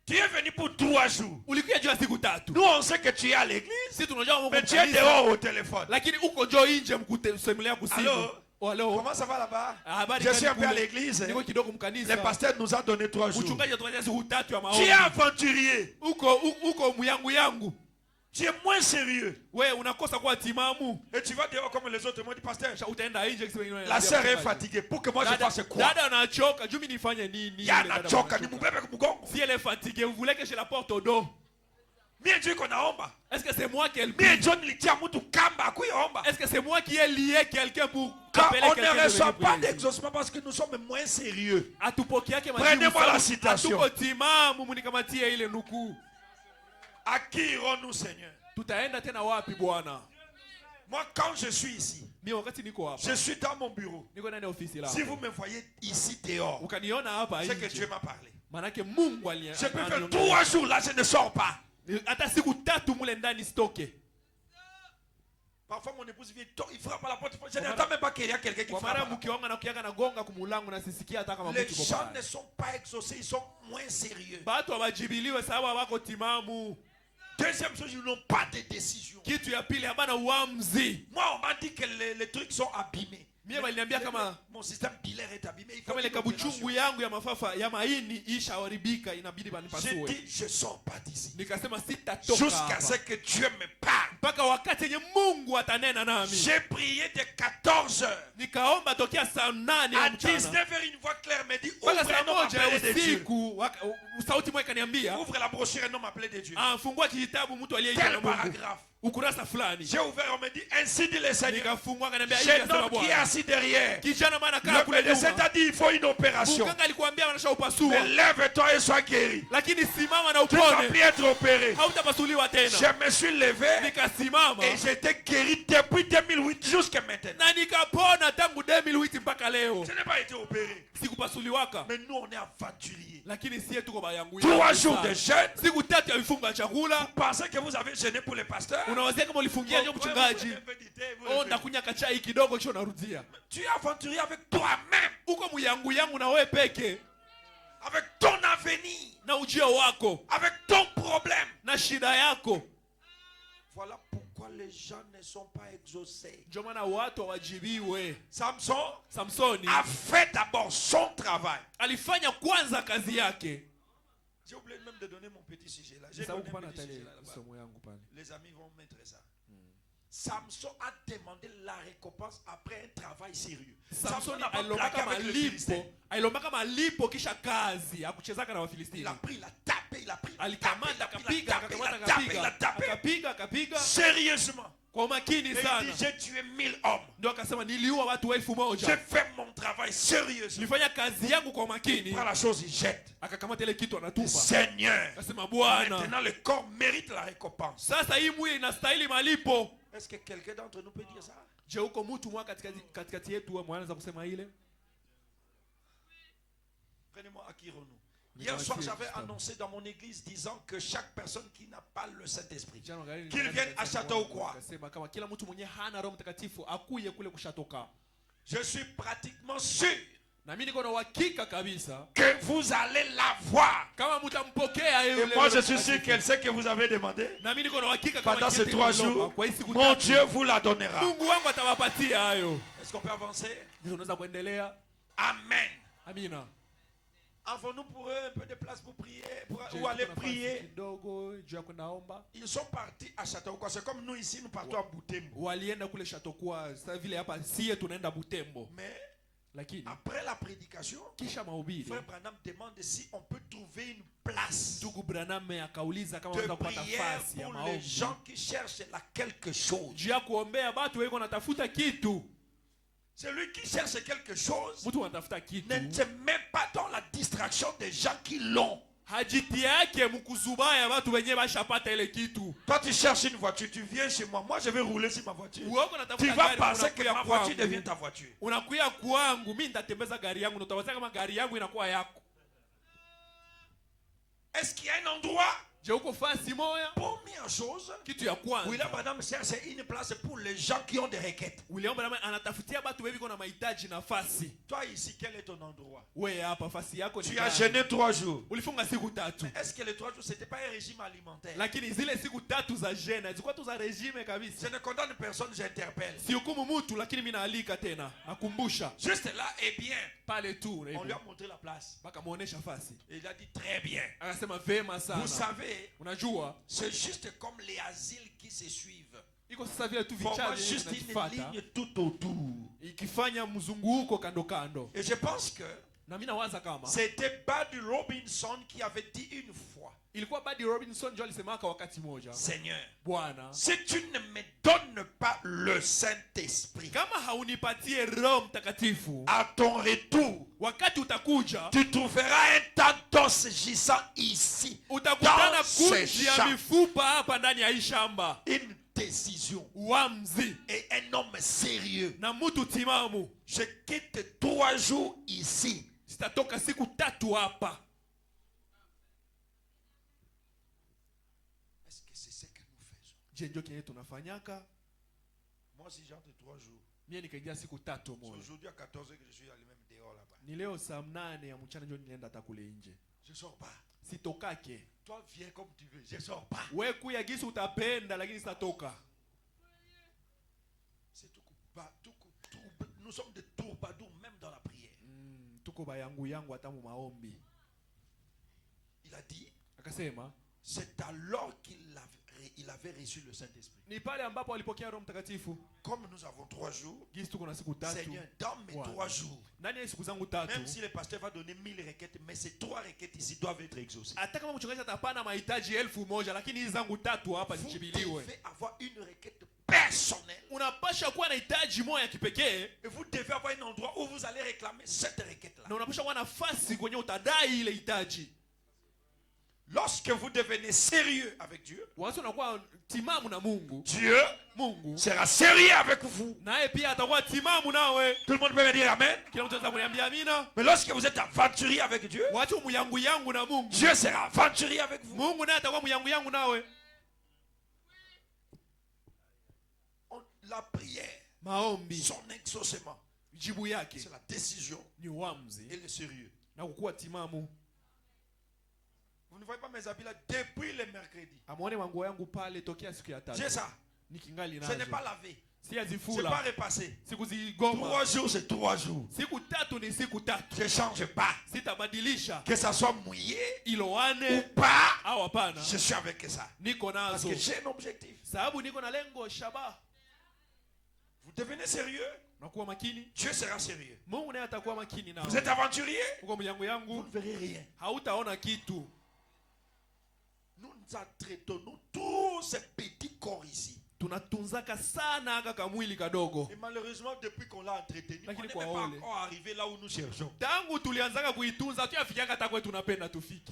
Tu es venu pour 3 jours. Ulikuja juu ya siku tatu. Nous, on sait que tu es à l'église, Sisi tunajua Mungu mais tu es kanisa. dehors au téléphone. Lakini uko jo nje mkusemelea kusimu. Allô? Oh, hello. Comment ça va là-bas? Habari Je suis un gani peu à kule? l'église. Niko kidogo Le mkanisa. pasteur nous a donné 3 jours. Mchungaji atupatia siku tatu ya Tu maombi. es aventurier. Uko yangu. Tu es moins sérieux. We unakosa kuwa timamu. Et tu vas dehors comme les autres. Moi, dis pasteur, Kisha utaenda nje kisema ingine. la sœur est fatiguée. Pour que moi je fasse quoi? Dada anachoka, juu mimi nifanye nini? Ya Yule dada anachoka, ni anachoka. mbebe kumgongo. Si elle est fatiguée, vous voulez que je la porte au dos? Mie Dieu qu'on a omba. Est-ce que c'est moi qui ai le Mie Dieu nilitia mtu kamba akuya omba. Est-ce que c'est moi qui ai lié quelqu'un pour Quand appeler on quelqu'un ne de reçoit venir pas prier? d'exaucement parce que nous sommes moins sérieux. Atupokeake majibu. Prenez-moi la sababu citation. Hatuko timamu mnikamatie ile nukuu. À qui irons-nous, Seigneur? Tutaenda tena wapi Bwana? Moi, quand je suis ici, Mimi wakati niko hapa. je suis dans mon bureau. Niko ndani ya ofisi la. Si vous me voyez ici dehors, Ukaniona hapa c'est que Dieu nje. m'a parlé. Manake Mungu aliye. Je peux faire 3 jours là, je ne sors pas. Hata siku tatu mule ndani stoke. Parfois, mon épouse vient, il frappe à la porte. Je n'entends même pas qu'il y a quelqu'un qui Kwa frappe. mara à la porte. mke wangu anakuyaga na gonga kumulango na sisikia hata kama Les mtu yuko gens pale. ne sont pas exaucés, ils sont moins sérieux. Batu hawajibiliwe sababu hawako timamu. Deuxième chose, ils n'ont pas de décision. Kitu ya pili habana uamuzi. Moi, on m'a dit que les trucs sont abîmés. Mie waliniambia kama Mon système bilaire est abîmé. Il faut kama ile une opération. kabuchungu yangu ya mafafa ya maini ishaharibika inabidi J'ai banipasue. dit, je sors pas d'ici. Nikasema sitatoka Jusqu'à ce hapa. que Dieu me parle. Mpaka wakati yenye Mungu atanena nami. J'ai prié de 14 heures. Nikaomba tokea saa 8 À ya mchana. 19h, une voix claire me dit, Mpaka ouvre saa un homme 1 appelé ya de Dieu. usiku sauti moja ikaniambia Ouvre la brochure, un homme appelé de Dieu. fungua kitabu mtu aliyeitwa na Tel Mungu. paragraphe. Ukurasa fulani. J'ai ouvert, on me dit, ainsi dit le Seigneur. Nikafungua akaniambia hivi J'ai un asema homme qui est Bwana. assis derrière. Kijana maana kaa Le kule médecin nyuma. t'a dit, il faut une opération. Mganga alikuambia wanasha upasua. Mais lève-toi et sois guéri. Lakini simama na Tu ne vas upone. plus être opéré. Hautapasuliwa tena. Je me suis levé Nikasimama et j'étais guéri depuis 2008 jusqu'à maintenant. na nikapona tangu 2008 mpaka leo. Je n'ai pas été opéré. Sikupasuliwaka. Mais nous, on est aventuriers. Lakini sie tuko bayangu. 3 jours de jeûne. Siku tatu ya vifungo ya chakula. Pensez que vous avez jeûné pour les pasteurs? Unawazia kama ulifungia ndio mchungaji. Oh, ndakunya kachai kidogo kisha unarudia. Tu es aventurier avec toi-même, Uko muyangu yangu na wewe peke avec ton avenir, na ujio wako avec ton problème. na shida yako. Voilà pourquoi les gens ne sont pas exaucés. Ndio maana watu hawajibiwe. Samson Samsoni a fait d'abord son travail. alifanya kwanza kazi yake. J'ai oublié même de donner mon petit sujet là. J'ai Sababu donné kupana un petit hata ile sujet là-bas. somo yangu pale. Les amis vont mettre ça. Samson a demandé la récompense après un travail sérieux. Samson Samsoni n'a pas alilombaka plaqué avec le Philistin. malipo kisha kazi, hakuchezaka na Il Wafilistini. a pris, il a tapé, il a pris. Alikamata akapiga, akakamata Il a tapé. akapiga Sérieusement. kwa makini Et il sana. dit, j'ai tué 1000 hommes. Ndio akasema niliua watu 1000. J'ai fait mon travail sérieusement. Nilifanya kazi yangu kwa Il makini. prend la chose, il jette. Akakamata ile kitu anatupa. Seigneur, Akasema Bwana, maintenant le corps mérite la récompense. sasa hii mwili inastahili malipo. Est-ce que quelqu'un d'entre nous peut dire ça? Je, uko mtu mwa katikati yetu mwanaweza kusema ile? Prenez-moi à qui irons-nous? Hier soir, j'avais annoncé dans mon église disant que chaque personne qui n'a pas le Saint-Esprit, qu'il vienne à Châteauquois. Je suis pratiquement sûr que vous allez la voir. Et moi, je suis sûr qu'elle sait que vous avez demandé. Pendant ces 3 jours, mon Dieu vous la donnera. Est-ce qu'on peut avancer? Amen. Avons-nous pour eux un peu de place pour prier, ou aller prier? Ils sont partis à Châteauquois. C'est comme nous ici, nous partons à Butembo. Mais après la prédication, Frère Branham demande si on peut trouver une place de prière pour les gens qui cherchent là quelque chose. Celui qui cherche quelque chose ne se met pas dans la distraction des gens qui l'ont. Toi tu cherches une voiture, tu viens chez moi, moi je vais rouler sur ma voiture. Tu vas penser que ma voiture devient ta voiture. Est-ce qu'il y a un endroit? Première chose, William Branham cherche une place pour les gens qui ont des requêtes. Toi ici, quel est ton endroit? Tu as jeûné 3 jours. Mais est-ce que les 3 jours, c'était pas un régime alimentaire? Je ne condamne personne, j'interpelle. Juste là, et bien. On lui a montré la place. Et il a dit très bien. Vous savez, c'est juste comme les asiles qui se suivent. Forment juste une ligne tout autour. Et je pense que c'était Buddy Robinson qui avait dit une fois, Seigneur, si tu ne me donnes pas le Saint-Esprit, à ton retour, tu trouveras un tas d'os gisant ici, dans ces champs. Une décision et un homme sérieux. Je quitte 3 jours ici. Est-ce que c'est ce que nous faisons? Moi si j'entre 3 jours, c'est aujourd'hui à 14h que je suis allé même dehors là-bas. Je sors pas. Toi viens comme tu veux, je sors pas. C'est tout. Nous sommes des troubadours même dans la prière. Il a dit, c'est alors qu'il avait reçu le Saint-Esprit. Comme nous avons 3 jours, Seigneur, dans mes 3 jours, même si le pasteur va donner 1000 requêtes, mais ces 3 requêtes ici doivent être exaucées. Vous devez avoir une requête personnelle. Et vous devez avoir un endroit où vous allez réclamer cette requête-là. Lorsque vous devenez sérieux avec Dieu, Dieu sera sérieux avec vous. Tout le monde peut me dire Amen. Mais lorsque vous êtes aventurier avec Dieu, Dieu sera aventurier avec vous. La prière, son exaucement, c'est la décision et le sérieux. Vous ne voyez pas mes habits là depuis le mercredi. J'ai ça. Ce n'est pas lavé. C'est pas repassé. 3 jours, c'est 3 jours. Je ne change pas. Que ça soit mouillé ou pas, je suis avec ça. Parce que j'ai un objectif. Vous devenez sérieux, Dieu sera sérieux. Vous êtes aventurier, vous ne verrez rien. Nous entretenons tous ces petits corps ici. Et malheureusement, depuis qu'on l'a entretenu, on n'est même pas encore arrivé là où nous cherchons.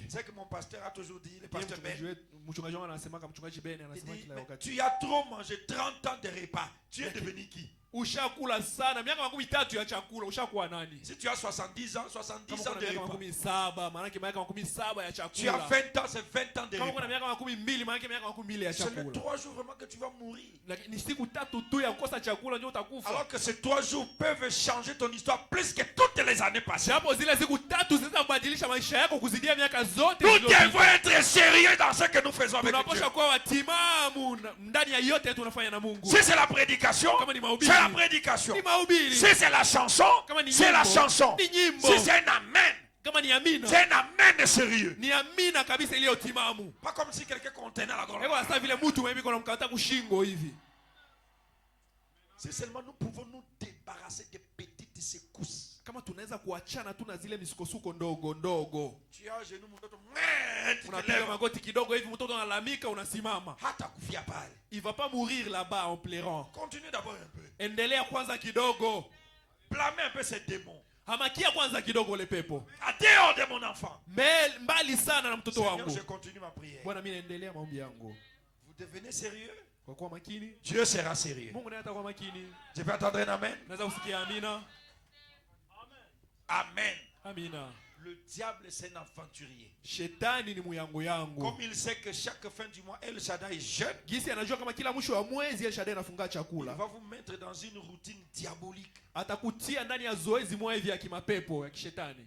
C'est que mon pasteur a toujours dit, le pasteur Ben, Mchungaji wangu anasemaka, mchungaji Ben Il anasema dit, kila mais wakati. tu as trop mangé 30 ans de repas. Tu es devenu qui? Ushakula sana miaka 30 ya chakula, ushakuwa nani? Si tu as 70 ans, 70 ans de miaka repas. 17, maana yake miaka 17 ya Tu as chakula. 20 ans, c'est 20 ans de Kama kuna repas. miaka 12, maana yake miaka 12 ya C'est les chakula. 3 jours vraiment que tu vas mourir. Lakini ni siku 3 tu ya kukosa chakula ndio utakufa. Alors que ces 3 jours peuvent changer ton histoire plus que toutes les années passées. Hapo zile siku 3 zinaweza kubadilisha maisha yako kuzidia miaka zote. Nous devons être sérieux dans ce que nous faisons avec Dieu. Tunaposha kuwa watimamu ndani ya yote tunafanya na Mungu. Si c'est la prédication, Kama ni c'est mahubiri. la prédication. Ni mahubiri. Si c'est la chanson, Kama ni c'est la nyimbo. chanson. Ni nyimbo. Si c'est un amen, Kama ni amina. c'est un amen sérieux. Ni amina kabisa iliyo timamu. Pas comme si quelqu'un contenait la gorge. Eko sasa vile mtu mimi kuna mkata kushingo hivi. C'est seulement nous pouvons nous débarrasser des petites secousses. Kama tunaweza kuachana tu na zile misukosuko ndogo ndogo. Tu as genou mtoto, Unapiga magoti kidogo hivi mtoto analamika unasimama. hata kufia pale. Il va pas mourir là-bas en pleurant. Continue d'abord un peu. Endelea kwanza kidogo. Blâmez un peu ces démons. Hamakia kwanza kidogo le pepo. À dehors de mon enfant. Mbali sana na mtoto Seigneur, wangu. je continue ma prière. Bwana mimi naendelea maombi yangu. Vous devenez sérieux? Kwa kuwa makini. Dieu sera sérieux. Mungu naye atakuwa makini. Je peux attendre un amen? Naweza kusikia amina. Amen. Amina. Le diable, c'est un aventurier. Shetani ni muyango yangu. Comme il sait que chaque fin du mois, El Shaddai jeûne, Gisi anajua kama kila mwisho wa mwezi El Shaddai anafunga il chakula. va vous mettre dans une routine diabolique. Atakutia ndani ya zoezi moja hivi ya kimapepo ya kishetani.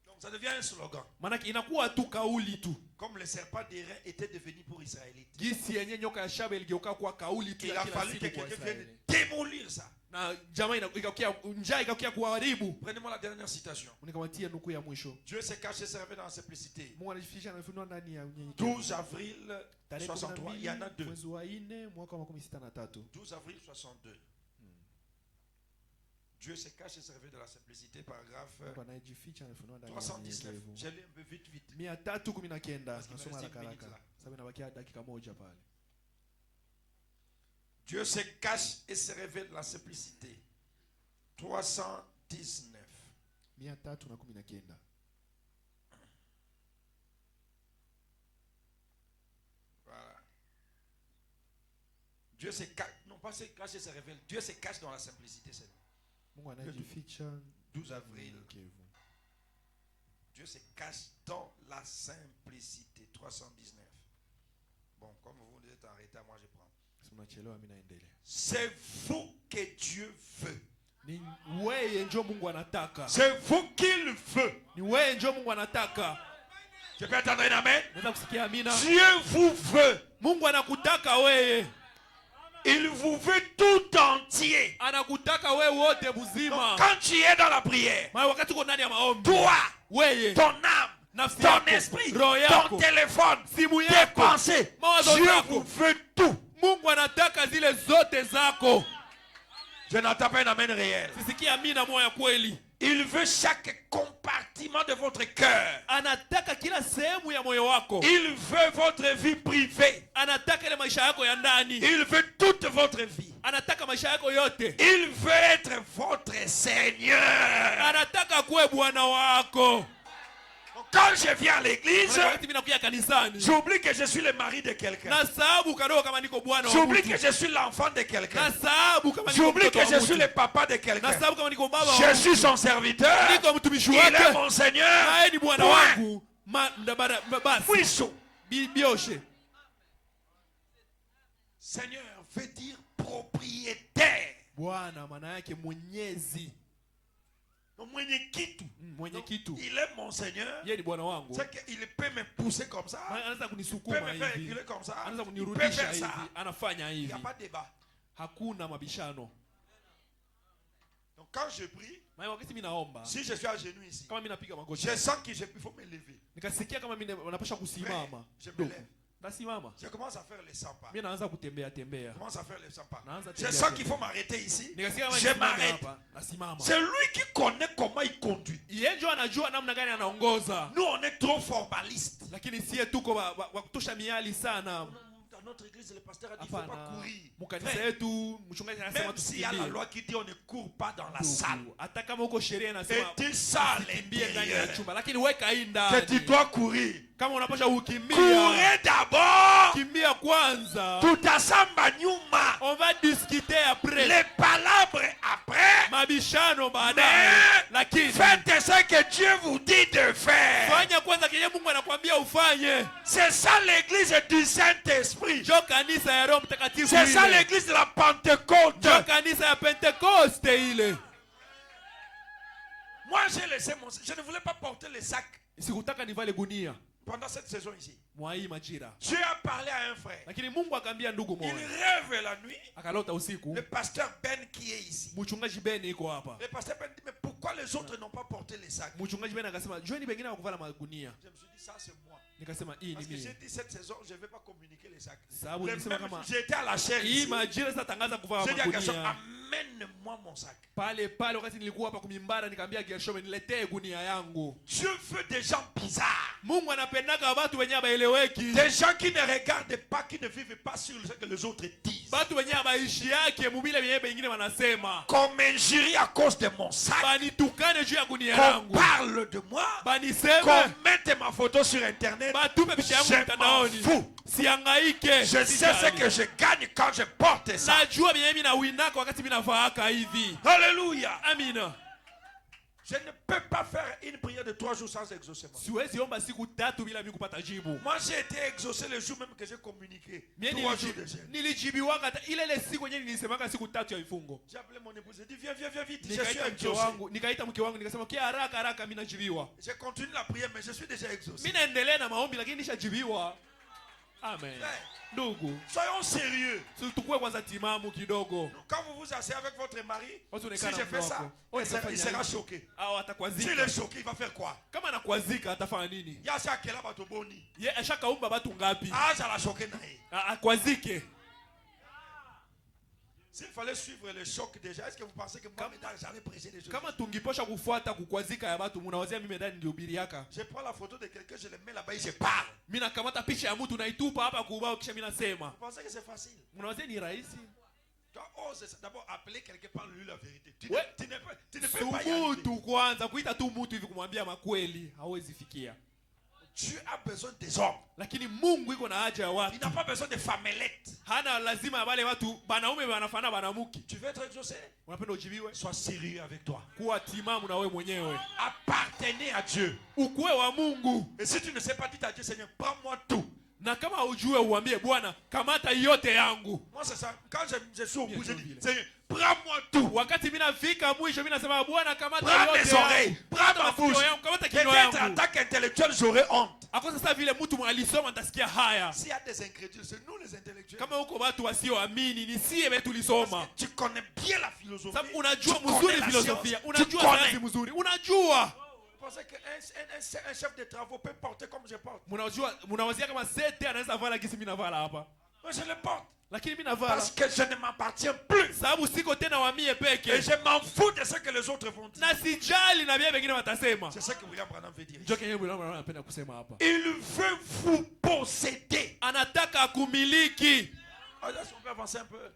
Donc ça devient un slogan. Maana inakuwa tu kauli tu. Comme le serpent d'airain était devenu pour Israélites. Gisi yenye nyoka ya shaba iligeuka kuwa kauli tu Il ya a kila fallu que siku kwa quelqu'un vienne Israeli. démolir ça. Na jamaa ikakia njaa ikakia kuharibu. Prenez-moi la dernière citation. Unikamatia nuku ya mwisho. Dieu s'est caché, s'est révélé dans la simplicité. Mungu anajificha anafunua ndani ya unyenyekevu. 12 avril 63, il y en a deux. Mwezi wa 4 mwaka wa 63. 12 avril 62. Dieu se cache et se révèle de la simplicité, paragraphe 319. J'ai lu un peu vite. 319 Parce qu'il me nasoma reste haraka 10 haraka minutes là. sababu inabakia dakika moja pale. Dieu se cache et se révèle de la simplicité. 319. 319. Voilà. Dieu se cache, non pas se cache et se révèle. Dieu se cache dans la simplicité. C'est Mungu anajificha 12 avril. unyenyekevu. Dieu se cache dans la simplicité. 319. Bon, comme vous êtes en retard, moi je prends. C'est vous que Dieu veut. Ni wewe ndio Mungu anataka. C'est vous qu'il veut. Ni wewe ndio Mungu anataka. Je peux attendre un amen? Naweza kusikia amina. Dieu vous veut. Mungu anakutaka wewe. Il vous veut tout entier. Anakutaka wewe wote mzima. Quand tu es dans la prière, Maana wakati uko ndani ya maombi, toi, wewe, ton âme, nafsi ton yako, esprit, roho yako, ton téléphone, simu tes yako, pensées, mawazo Dieu yako. vous veut tout. Mungu anataka zile zote zako. Je n'entends pas un amen réel. Sisikie amina moya kweli. Il veut chaque compartiment de votre cœur. Anataka kila sehemu ya moyo wako. Il veut votre vie privée. Anataka ile maisha yako ya ndani. Il veut toute votre vie. Anataka maisha yako yote. Il veut être votre Seigneur. Anataka kuwe Bwana wako. Donc, quand je viens à l'église, Wakati mimi nakuja kanisani, j'oublie que je suis le mari de quelqu'un. nasahabu kadogo kama niko bwana wa J'oublie mtu. que je suis l'enfant de quelqu'un. Nasahabu kama niko J'oublie mtoto que wa je suis mtu. le papa de quelqu'un. Nasahabu kama niko baba wa Je mtu. suis son serviteur. Niko mtumishi Il est wake. mon Seigneur. Naye ni Bwana Point. wangu. Basi. Puissant. Bioshe. Seigneur veut dire propriétaire. Bwana maana yake mwenyezi. Mwenye kitu. Mwenye kitu. Il est mon Seigneur. Yeye ni Bwana wangu. C'est qu'il peut me pousser comme ça. Anaweza Il peut kunisukuma me faire hivi. reculer comme ça. Anaweza Il peut kunirudisha faire hivi. ça. Anafanya Il n'y a hivi. pas de débat. Hakuna mabishano. Donc quand je prie, Maana wakati mimi naomba, si je suis à genoux ici, kama mimi napiga magoti, je sens qu'il faut me lever. nikasikia kama mimi napasha kusimama. Je me lève. Nasimama. Je commence à faire les 100 pas. Mimi naanza kutembea tembea. Je commence à faire les 100 pas. Naanza Je tembea, sens tembea. qu'il faut m'arrêter ici. Nikasikia kama Je nisimame m'arrête. hapa, nasimama. C'est lui qui connaît comment il conduit. Yeye ndio anajua namna gani anaongoza. Nous, on est trop formalistes. Lakini sie tuko wa kutosha miali sana. Non, notre église, le pasteur a dit qu'il ne faut pas courir. Même s'il y a la loi qui dit on ne court pas dans la salle. Et tu sors l'intérieur. Que tu dois courir. Courez d'abord. Tutasamba nyuma. On va discuter après. Les palabres après. Mabishano Mais lakini faites ce que Dieu vous dit de faire. fanya kwanza kile Mungu anakuambia ufanye. C'est ça l'église du Saint-Esprit. Ndio kanisa ya Roho Mtakatifu. C'est ça l'église de la Pentecôte. Ndio kanisa ya Pentecoste ile. Moi j'ai laissé mon sac. Je ne voulais pas porter le sac. Sikutaka nivale gunia. Pendant cette saison ici. Dieu a parlé à un frère. Lakini Mungu akaambia ndugu moja. Il rêve la nuit. Akalota usiku. Le pasteur Ben qui est ici. Mchungaji Ben iko hapa. Le pasteur Ben dit mais pourquoi les autres n'ont pas porté les sacs? Mchungaji Ben akasema, "Joeni wengine hawakuvala magunia." Je me suis dit ça c'est moi. Nikasema hii ni mimi. Parce que j'ai dit cette saison je ne vais pas communiquer les sacs. Sababu nilisema kama j'étais à la chaîne. Hii majira sasa tangaza kuvaa magunia. J'ai dit amène-moi mon sac. Pale wakati nilikuwa hapa kumimbara nikamwambia Gershom niletee gunia yangu. Dieu veut des gens bizarres. Mungu anapendaga watu wenye hawaeleweki. Des gens qui ne regardent pas, qui ne vivent pas sur ce que les autres disent. Watu wenye hawaishi yake mubile wenye wengine wanasema. Qu'on m'injurie à cause de mon sac. Banitukane juu ya gunia yangu. Qu'on parle de moi. Baniseme. Qu'on mette ma photo sur internet. Batupe picha yangu mtandaoni. Je m'en fous. Siangaike. Je sais ce que je gagne quand je porte ça. Najua bien mimi na winaka wakati mimi navaaka hivi. Alléluia. Amina. Je ne peux pas faire une prière de 3 jours sans exaucement. Siwezi omba siku 3 bila mimi kupata jibu. Moi j'ai été exaucé le jour même que j'ai communiqué. 3 jours de jeûne. Nilijibiwaka ile siku yenyewe nilisemaka siku 3 ya vifungo. J'ai appelé mon épouse, j'ai dit viens vite, je suis Nikaita mke wangu nikasema kia haraka mimi najibiwa. J'ai continué la prière mais je suis déjà exaucé. Mimi naendelea na maombi lakini nishajibiwa. Amen. Ndugu, soyons sérieux. Tukue kwanza timamu kidogo. Quand vous vous asseyez avec votre mari, si je fais ça, il sera choqué. Si il est choqué, il va faire quoi? Kama anakwazika atafanya nini? Yasha kela bato boni. Ye ashakaumba watu ngapi? Ça la choqué nae. Akwazike. S'il fallait suivre le choc déjà, est-ce que vous pensez que moi j'allais prêcher des choses? Kama tungiposha kufuata kukwazika ya watu mnawazia mimi ndani ndihubiriaka. Je prends la photo de quelqu'un, je le mets là-bas et je parle. Mimi nakamata picha ya mtu naitupa hapa kubao kisha mimi nasema. Vous pensez que c'est facile? Mnawazia ni rahisi? C'est d'abord appeler quelqu'un par lui la vérité. Tu ne peux pas y arriver. Tu kwanza kuita tu mtu hivi kumwambia makweli hawezi fikia. Dieu a besoin des hommes. Lakini Mungu iko na haja ya watu. Il n'a pas besoin de femelettes. Hana lazima wale watu banaume wanafana banamuki. Tu veux être exaucé? Unapenda ujibiwe? Sois sérieux avec toi. Kuwa timamu na wewe mwenyewe. Appartenez à Dieu. Ukue wa Mungu. Et si tu ne sais pas dire à Dieu Seigneur, prends-moi tout. Na kama ujue uambie Bwana kamata yote yangu. Moi c'est ça. Quand je suis au bout je dis Seigneur, prends-moi tout. Wakati mimi nafika mwisho mimi nasema Bwana kamata yote. Prends mes oreilles, prends ma bouche. Kamata kinywa yangu. En tant qu'intellectuel j'aurais honte. Akosa sasa vile mtu alisoma nitasikia haya. S'il y a des incrédules, c'est nous les intellectuels. Kama uko watu wasioamini ni sie wetu tulisoma. Tu connais bien la philosophie. Sababu unajua mzuri filosofia, unajua sayansi mzuri, unajua. Vous pensez qu'un chef de travaux peut porter comme je porte? Munawazia kama sete anaweza vala gisi mimi navala hapa. Moi je le porte. Lakini mimi navala. Parce que je ne m'appartiens plus. Sababu siko tena wa mie peke. Et je m'en fous de ce que les autres vont dire. Na sijali na vile wengine watasema. C'est ce que William Branham veut dire. Ndio kenye William Branham anapenda kusema hapa. Il veut vous posséder. Anataka kumiliki. Est-ce qu'on peut avancer un peu?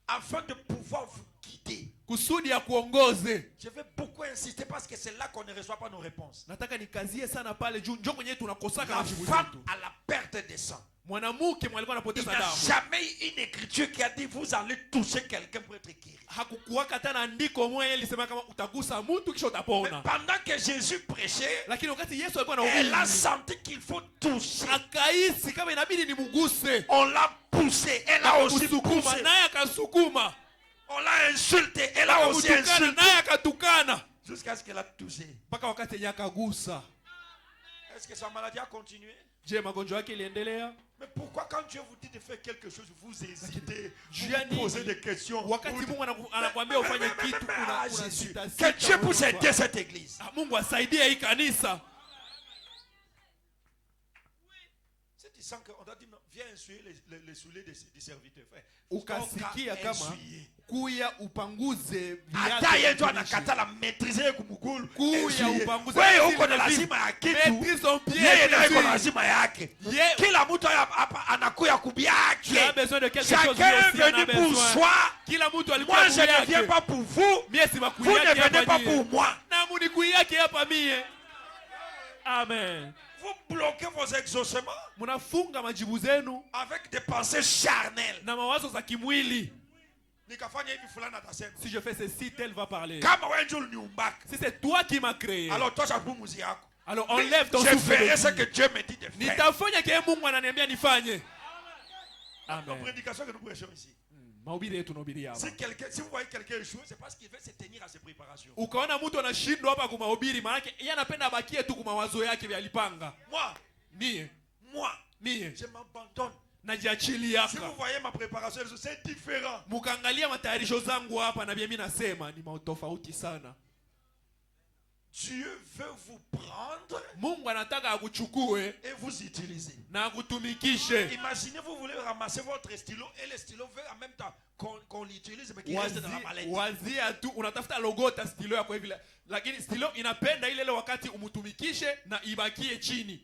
Afin de pouvoir vous guider. Kusudi ya kuongoze. Je vais beaucoup insister parce que c'est là qu'on ne reçoit pas nos réponses. Nataka nikazie sana pale juu njoo kwenye tunakosaka majibu. La femme à la perte de sang. Mwanamke alikuwa anapoteza damu. Il n'y a jamais une écriture qui a dit vous allez toucher quelqu'un pour être guéri. Hakukuwaka tena andiko moja ilisema kama utagusa mtu kisha utapona. Pendant que Jésus prêchait, lakini wakati Yesu alikuwa anahubiri, elle a senti qu'il faut toucher. Akahisi kama inabidi nimuguse. On l'a poussé, elle a aussi poussé. Naye akasukuma. On l'a insulté, elle a aussi insulté. Naye akatukana. Jusqu'à ce qu'elle a touché. Mpaka wakati yeye akagusa. Est-ce que sa maladie a continué? Je, magonjwa yake iliendelea? Mais pourquoi quand Dieu vous dit de faire quelque chose, vous hésitez, vous posez des questions? Wakati Mungu anakuambia ufanye kitu unasita. Que Dieu puisse aider cette église. Mungu asaidie hii kanisa. C'est sens qu'on t'a dit non, viens essuyer les souliers des serviteurs. Ukasikia kama kuya upanguze hata yeye ndo anakatala maîtriser kumukulu kuya upanguze wewe uko na lazima ya kitu yeye naye iko na lazima yake kila mtu hapa anakuya kubiake chacun est venu pour soi kila mtu alikuwa moi je ne viens pas pour vous vous ne venez pas pour moi na munikuiake hapa mie. Amen. Vous bloquez vos exaucements munafunga majibu zenu avec des pensées charnelles. na mawazo za kimwili. Nikafanya hivi fulani atasema. Si je fais ceci, tel va parler. Kama wewe ndio uniumbaka. Si c'est toi qui m'as créé. Alors tosha pumuzi yako. Alors enlève ton souffle. Je ferai ce de que Dieu me dit de faire. Nitafanya kile Mungu ananiambia nifanye. Amen. La prédication que nous prêchons ici. Mahubiri yetu tunahubiri hapa. Si vous voyez quelqu'un échouer, c'est parce qu'il veut se tenir à ses préparations. Ukaona mtu anashindwa hapa kumahubiri, maana yake yeye anapenda abakie tu kwa mawazo yake vya alipanga. Mie je m'abandonne. Najiachilia. Si vous voyez ma préparation, c'est différent. Mukaangalia matayarisho zangu hapa na mimi nasema ni tofauti sana. Dieu veut vous prendre Mungu anataka akuchukue et vous utiliser. Na akutumikishe. Imaginez vous voulez ramasser votre stylo et le stylo veut en même temps qu'on l'utilise mais qu'il reste dans la mallette. Wazia tu unatafuta logota stylo yako hivi lakini stylo inapenda ile wakati umutumikishe na ibakie chini.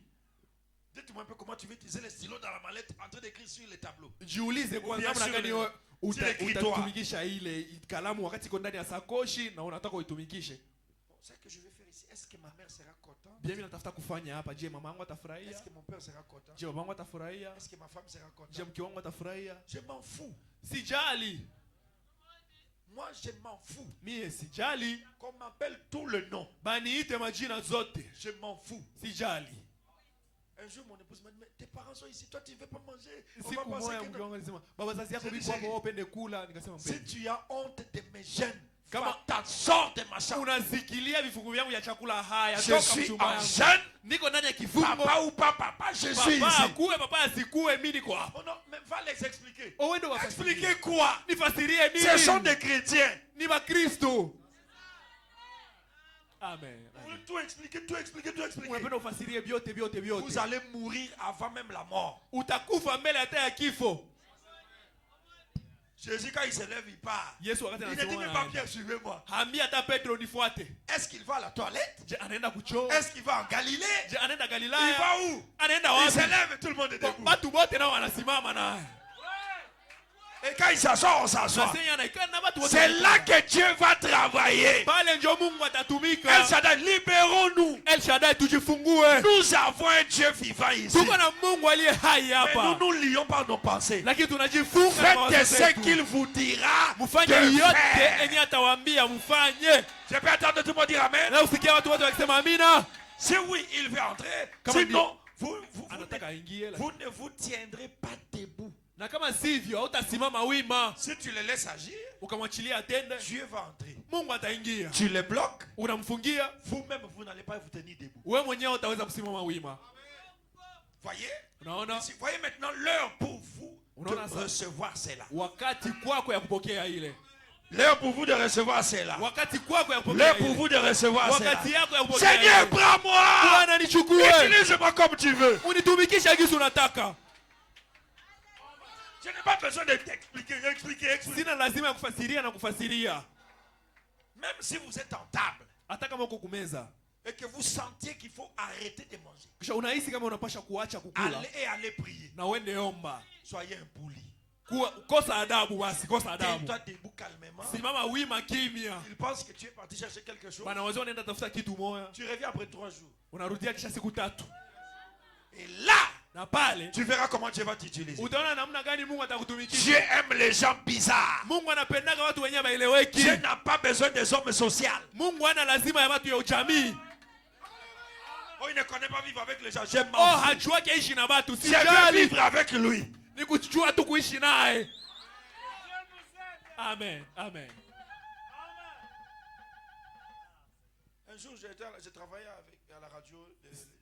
Dites-moi un peu comment tu veux utiliser le stylo dans la mallette en train d'écrire sur les tableaux. Jiulize kwanza namna gani wewe utatumikisha ile kalamu wakati iko ndani ya sakoshi na unataka uitumikishe. C'est que je vais faire ici. Est-ce que ma mère sera contente? Bien natafuta kufanya hapa. Je, mama yangu atafurahia? Est-ce que mon père sera content? Je, mama yangu atafurahia? Est-ce que ma femme sera contente? Je, mke wangu atafurahia? Je m'en fous. Sijali. Moi je m'en fous. Mie sijali. Qu'on m'appelle tout le nom. Baniite majina zote. Je m'en fous. Sijali. Un jour mon épouse m'a dit mais tes parents sont ici, toi tu ne veux pas manger. Siku moja mke wangu alisema baba zazi yako biko hapo upende kula, nikasema si tu as honte de mes gènes, kama ta sort de ma chambre. Unazikilia vifungu vyangu ya chakula haya toka mchumba yangu. Je suis en jeune. Niko ndani ya kifungo. Papa ou pas papa, je suis ici. Papa akuwe papa asikue mimi niko hapa. Oh non, mais va les expliquer. Oh wendo expliquer quoi? Nifasirie nini? Ce sont des chrétiens. Ni ba Kristo. Amen. Tout expliquer. Unapenda ufasirie vyote. Vous allez mourir avant même la mort. Utakufa mbele hata ya kifo. Jésus quand il se lève, il part. Yesu wakati il ne dit même pas Pierre, suivez-moi. Hambia hata Petro nifuate. Est-ce qu'il va à la toilette? Je anaenda kuchoo. Est-ce qu'il va en Galilée? Je anaenda Galilaya. Il va où? Anaenda wapi? Il se lève et tout le monde est debout. Watu wote nao wanasimama naye. Et quand il s'assoit, on s'assoit. C'est là que Dieu va travailler. El Shaddai, libérons-nous. Nous avons un Dieu vivant ici. Mais nous nous lions par nos pensées. Faites ce qu'il vous dira de faire. Je peux attendre tout le monde dire Amen. Si oui, il veut entrer. Sinon, vous ne vous tiendrez pas debout. Na kama sivyo hautasimama wima. Si tu le laisses agir, ukamwachilia atende, Dieu va entrer. Mungu ataingia. Tu le bloques, unamfungia, vous-même vous n'allez pas vous tenir debout. Wewe mwenyewe utaweza kusimama wima. Voyez? Unaona? Voyez maintenant l'heure pour vous de recevoir cela. Wakati kwako ya kupokea ile. L'heure pour vous de recevoir cela. Wakati kwako ya kupokea l'heure pour vous de recevoir cela. Wakati yako ya kupokea. Seigneur, prends-moi. Bwana nichukue. Utilise-moi comme tu veux. Unitumikishe jinsi unataka. Je n'ai pas besoin de t'expliquer. Sina lazima ya kufasiria na kufasiria. Même si vous êtes en table. Hata kama uko kumeza. Et que vous sentiez qu'il faut arrêter de manger. Kisha unahisi kama unapasha kuacha kukula. Allez prier. Na uende omba. Soyez impoli. Kosa adabu basi, kosa adabu. Tiens-toi debout calmement. Simama wima kimya. Il pense que tu es parti chercher quelque chose. Bana wazao nenda tafuta kitu moja. Tu reviens après 3 jours. Unarudia kisha siku 3. Et là, na pale tu verras comment Dieu va t'utiliser. Utaona namna gani Mungu atakutumikisha. Dieu aime les gens bizarres. Mungu anapendaga watu wenye baeleweki. Dieu n'a pas besoin des hommes sociaux. Mungu hana lazima ya watu ya ujamii. Oh, il ne connaît pas vivre avec les gens. J'aime. Oh, hajua kiishi na watu. Si je veux vivre avec lui. Ni kuchua tu kuishi naye. Amen. Amen. Un jour, j'ai travaillé à la radio.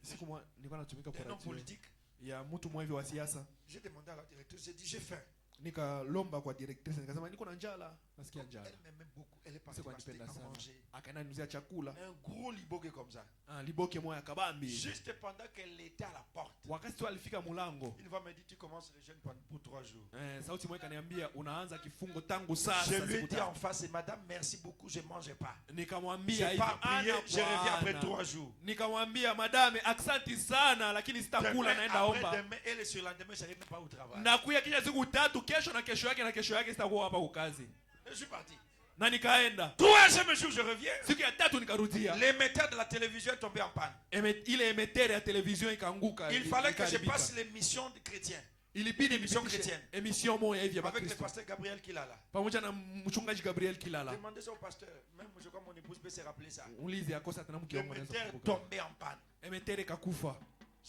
Siku moja nilikuwa natumika kwa radio. politique. Ya mtu mmoja wa siasa. J'ai demandé à la directrice, j'ai dit j'ai faim. Nikalomba kwa directrice nikasema niko na njala, nasikia njala. Elle m'aimait beaucoup, elle est partie acheter à manger. Akaenda chakula. Un gros liboke comme ça. Liboke moya kabambi. Juste pendant qu'elle était à la porte. Wakati tu alifika mulango. Une fois me dit tu commences le jeûne pour 3 jours. Sauti moya kaniambia unaanza kifungo tangu sasa. Je lui ai dit en face, madame merci beaucoup, je mange pas. Nikamwambia hivi, je reviens après 3 jours. Nikamwambia madame asante sana lakini sitakula naenda omba. Demain et le surlendemain je n'arrive pas au travail. Nakuya kisha siku 3 kesho na kesho yake sitakuwa hapa kwa kazi. Je suis parti. Na nikaenda. 3e jour je reviens. Siku ya 3 nikarudia. L'émetteur de la télévision est tombé en panne. Ile émetteur ya télévision ikaanguka. Il fallait que je passe l'émission de chrétien. Ilibidi émission chrétienne. Émission moja hivi ya avec Bakristo. le pasteur Gabriel Kilala. Pamoja na mchungaji Gabriel Kilala. Demandez ça au pasteur. Même je crois mon épouse peut se rappeler ça. Ulizi akosa tena mke wangu anaweza kukumbuka. Tombé en panne. Émetteur ikakufa.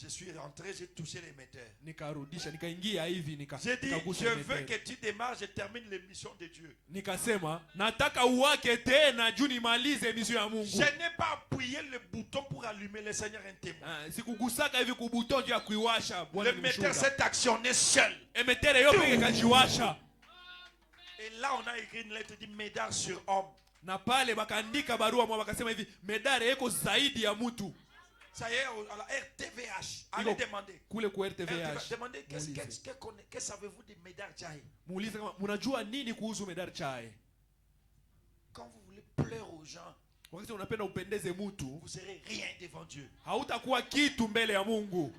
Je suis rentré, j'ai touché l'émetteur. Nikarudisha, nikaingia hivi J'ai dit, je veux que tu démarres, je termine l'émission de Dieu. Nikasema, nataka uwake tena juu nimalize émission ya Mungu. Je n'ai pas appuyé le bouton pour allumer le Seigneur un témoin. Sikugusaka hivi ku bouton juu ya kuiwasha Bwana. L'émetteur s'est actionné seul. Émetteur yo peke kajiwasha. Et là on a écrit une lettre dit Médard sur homme. Na pale bakaandika barua mwa bakasema hivi, Médard yeko zaidi ya mtu. Ça y est, à la RTVH. Allez demander. Kule ku RTVH. Demandez que savez-vous de Médard Chai? Muulize kama mnajua nini kuhusu Médard Chai? Quand vous voulez plaire aux gens, wakati unapenda upendeze mtu, vous serez rien devant Dieu. Hautakuwa kitu mbele ya Mungu.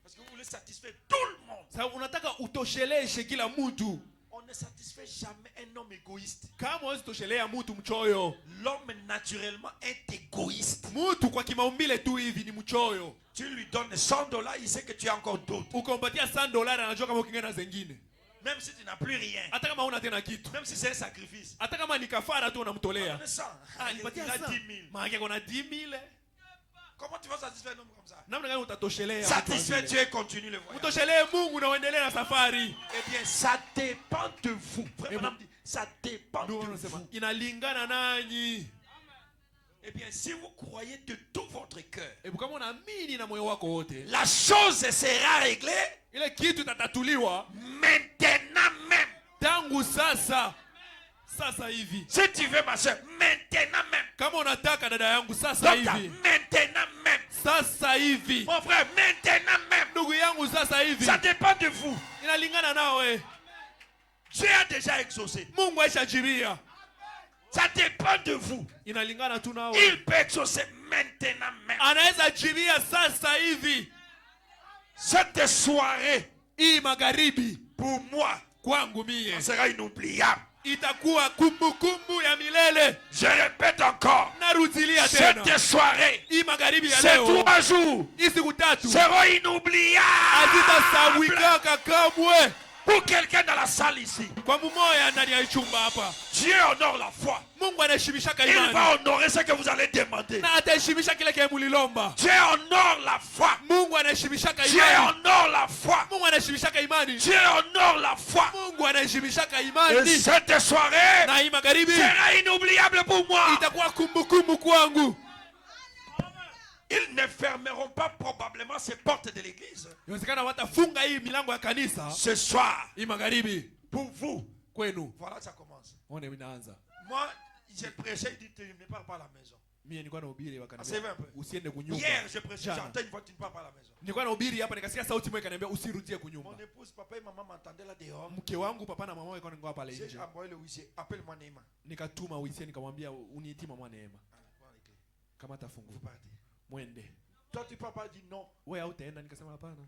Parce que vous voulez satisfaire tout le monde. Sasa unataka utosheleshe kila mtu. On ne satisfait jamais un homme égoïste. Kama usitoshelea mtu mchoyo. L'homme naturellement est égoïste. Mtu kwa kimaumbile tu hivi ni mchoyo. Tu lui donnes $100, il sait que tu as encore d'autres. Ukompatia $100 anajua kama ukingana zingine. Même si tu n'as plus rien. Hata kama huna tena kitu. Même si c'est un sacrifice. Hata kama ni kafara tu unamtolea. Il a 10 000. Maana kuna 10 000. Comment tu vas satisfaire un homme comme ça? Namna gani utatoshelea? Satisfait Dieu et continue le voyage. Utoshelee Mungu na uendelee na safari. Eh bien, ça dépend de vous. Vraiment, ça dépend de vous. Inalingana nanyi. Eh bien, si vous croyez de tout votre cœur, kama unaamini na moyo wako wote, la chose sera réglée. Ile kitu tatatuliwa maintenant même. Tangu sasa. Sasa hivi. Si tu veux ma soeur, maintenant même. Kama unataka dada yangu sasa hivi. Maintenant même. Sasa hivi. Mon frère, maintenant même. Ndugu yangu sasa hivi. Ça dépend de vous. Inalingana nawe. Dieu a déjà exaucé. Mungu aishajibia. Ça dépend de vous. Inalingana tu nawe. Il peut exaucer maintenant même. Anaweza jibia sasa hivi. Cette soirée, hii magharibi, pour moi, kwangu mie, sera inoubliable. Itakuwa kumbukumbu ya milele. Je répète encore. Narudilia tena. Cette soirée, hii magharibi ya leo, ces 3 jours, hii siku 3 seront inoubliables. Hazitasawika kamwe. Pour quelqu'un dans la salle ici, kwa mumoya ndani ya chumba hapa, Dieu honore la foi. Mungu anaheshimishaka imani. Il va honorer ce que vous allez demander. Na ataheshimisha kile kile mulilomba. Dieu honore la foi. Mungu anaheshimishaka imani. Dieu honore la foi. Mungu anaheshimishaka imani. Dieu honore la foi. Mungu anaheshimishaka imani. Et cette soirée, na hii magharibi, sera inoubliable pour moi. Itakuwa kumbukumbu kwangu. Ils ne fermeront pas probablement ces portes de l'église. Inawezekana watafunga hii milango ya kanisa. Ce soir, hii magharibi, pour vous, kwenu. Voilà, ça commence. One inaanza. Moi, j'ai prêché, il dit tu ne pars pas à la maison. Mimi nilikuwa nahubiri wakaniambia usiende kunyumba. Hier, je prêchais, j'entends une voix, tu ne pars pas à la maison. Nilikuwa nahubiri hapa nikasikia sauti moja ikaniambia usirudie kunyumba. Mon épouse, papa et maman m'entendaient là dehors. Mke wangu papa na mama wao walikuwa pale nje. J'ai envoyé le huissier, appelle-moi Neema. Nikatuma huissier nikamwambia uniitie mama Neema. Kama tafungu. Mwende. Toi tu papa dit non. Wewe hautaenda, nikasema hapana.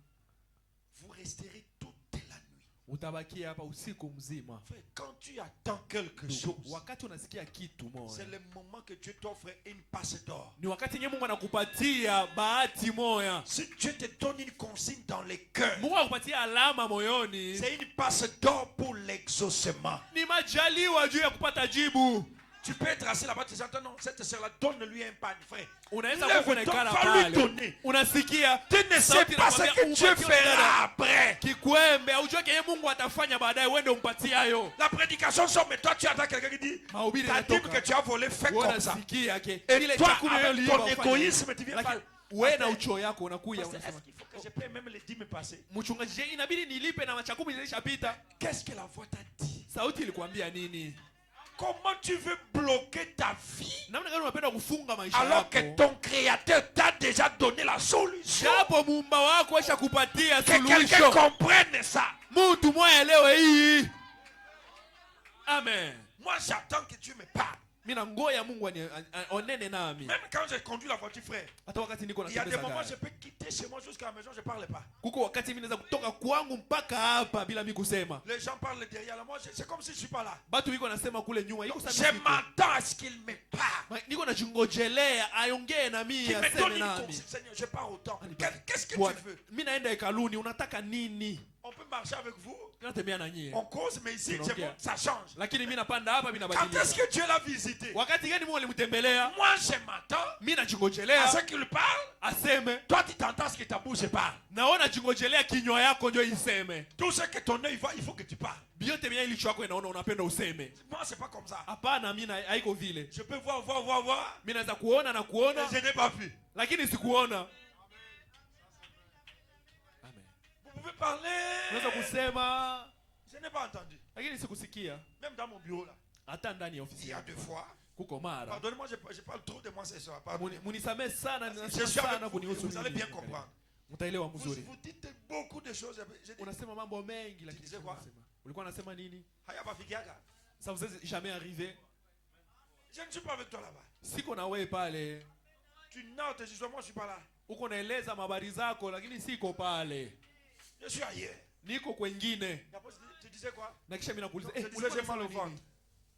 Vous resterez toute la nuit. Utabakia hapa usiku mzima. Quand tu attends quelque chose, wakati unasikia kitu moja, c'est le moment que Dieu t'offre une passe d'or. Ni wakati Mungu anakupatia bahati moja. Si Dieu te donne une consigne dans le cœur, Mungu akupatia alama moyoni, c'est une passe d'or pour l'exaucement. Ni majaliwa juu ya kupata jibu. Tu peux être assis là-bas, tu dis non, cette sœur-là, donne-lui un pain de frère. Unaweza kuwa unaikala pale. Unasikia, tu ne sais pas ce que Dieu fera après. Kikwembe, hujua kile Mungu atafanya baadaye, uende umpatie hayo. La prédication sort, mais toi tu attends quelqu'un qui dit ta Bible que tu as volé, fais comme ça. Et toi, avec ton égoïsme, tu viens pas. wewe na ucho yako unakuja Est-ce unasema qu'il faut que je paye même les 10 passés? mchungaji, je, inabidi nilipe na machakumi zilishapita? Qu'est-ce que la voix t'a dit? Sauti ilikwambia nini? Comment tu veux bloquer ta vie Namna gani unapenda kufunga maisha alors que yako? ton créateur t'a déjà donné la solution? Japo muumba wako aisha kupatia Que quelqu'un suluhisho. comprenne ça. Mtu mmoja elewe hii. Amen. Moi, j'attends que Dieu me parle. Mimi nangoya Mungu onene nami. Même quand je conduis la voiture, frère, Hata wakati niko il y a des natembeza moments gari. je peux quitter chez moi jusqu'à la maison, je ne parle pas. Kuko wakati mimi naweza kutoka kwangu mpaka hapa bila mimi kusema. Les gens parlent derrière moi, c'est comme si je ne suis pas là. Batu wiko nasema kule nyuma. Iko Je sasa. m'attends à ce qu'il me parle. Niko nachungojelea aongee na mimi Qu'il me donne aseme une nami. consigne. Seigneur, je pars au temps. Qu'est-ce que Bwana, tu veux? mimi naenda hekaluni, unataka nini? On peut marcher avec vous. Natembea na nyie. On cause, mais ici, Tunaongea. c'est bon, ça change. Lakini mimi napanda hapa mimi Quand nabadilika. est-ce que Dieu l'a visité? Wakati gani Mungu alimtembelea? Moi, je m'attends Mimi à nachungojelea ce qu'il parle. aseme. Toi, tu t'entends à ce que ta bouche parle. Naona chungojelea kinywa yako ndio iseme. Tout ce que ton œil voit, il faut que tu parles. Biote mimi ilicho yako inaona unapenda useme. Moi, c'est pas comme ça. Hapana, mimi haiko vile. Je peux voir. Mimi naweza kuona na kuona Mais je n'ai pas vu. lakini sikuona. Amen. Vous pouvez parler. Unaweza kusema Je n'ai pas entendu. lakini sikusikia. Même dans mon bureau là. Hata ndani ya Il ofisi y a yako. 2 fois. Kuko mara. Pardonnez-moi, je parle trop de moi ce soir. Pardon. Munisamee sana, Je ninasema suis sana avec vous. kunihusu Vous allez mimi. bien comprendre. Mtaelewa Vous, mzuri. vous dites beaucoup de choses. Je dis, Unasema mambo mengi lakini disais quoi? unasema. Ulikuwa unasema nini? Haya bafikiaga. Ça vous est jamais arrivé? Je ne suis pas avec toi là-bas. Siko na wewe pale. Tu notes, je dis, moi je suis pas là. Uko naeleza habari zako lakini siko pale. Je suis ailleurs. Niko kwengine. Et après, tu disais quoi? Na kisha mimi nakuuliza, Je disais, ulikuwa j'ai mal au unasema nini? ventre.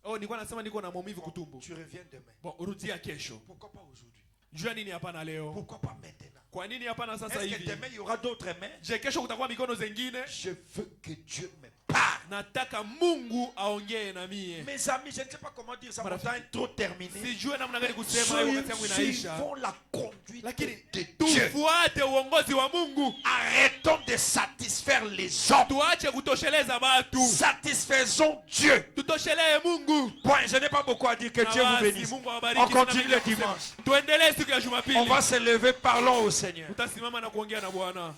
Oh, nilikuwa nasema niko na maumivu kutumbo. Tu reviens demain. Bon, rudia kesho. Pourquoi pas aujourd'hui? Jua nini hapana leo? Pourquoi pas maintenant? Kwa nini hapana sasa Est-ce que hivi? demain il y aura d'autres mains? Je, kesho kutakuwa mikono zingine? Je veux que Dieu me parle. Nataka Mungu aongee na mie. Mes amis, je ne sais pas comment dire ça. Mon Marafiki. temps est trop terminé. Sijue namna gani kusema hiyo wakati yangu inaisha. Suivons la conduite Lakini de Dieu. tufuate uongozi wa Mungu. Arrêtons de satisfaire les hommes. Tuache kutosheleza watu. Satisfaisons Dieu. Tutoshelee Mungu. Point. Je n'ai pas beaucoup à dire. Que Dieu vous Basi, bénisse. Mungu awabariki. On continue Sina le mengi ya dimanche. kusema. Tuendelee siku ya On Jumapili. va se lever. Parlons au Seigneur. Utasimama na kuongea na Bwana.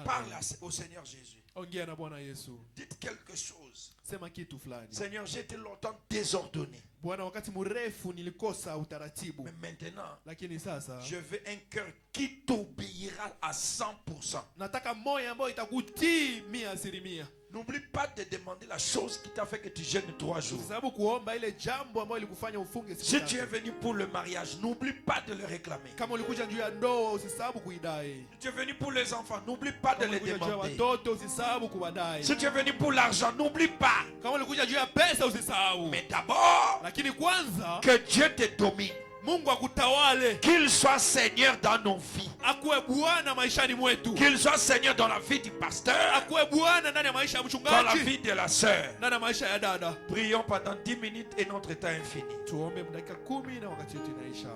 Parle au Seigneur Jésus. Ongea na Bwana Yesu. Dites quelque chose. Sema kitu fulani. Seigneur, j'ai été longtemps désordonné. Bwana, wakati mrefu nilikosa utaratibu. Mais maintenant, Lakini sasa je veux un cœur qui t'obéira à 100%. nataka moyo ambao itakutii 100%. N'oublie pas de demander la chose qui t'a fait que tu jeûnes 3 jours. Sababu kuomba ile jambo ambalo ilikufanya ufunge siku Si tu es tatu. venu pour le mariage, n'oublie pas de le réclamer. Kama ulikuja juu ya ndoa usisahau kuidai. Si tu es venu pour les enfants, n'oublie pas de Kama les ulikuja juu ya demander. watoto usisahau kuwadai. Si tu es venu pour l'argent, n'oublie pas. Kama ulikuja juu ya pesa usisahau. Mais d'abord, Lakini kwanza que Dieu te domine. Mungu akutawale. Qu'il soit Seigneur dans nos vies. Akuwe Bwana maishani mwetu. Qu'il soit Seigneur dans la vie du pasteur, Akuwe Bwana ndani ya maisha ya dans la mchungaji, vie de la sœur. ndani ya maisha ya dada. Prions pendant 10 minutes et notre temps est fini. Tuombe dakika 10 na wakati wetu inaisha.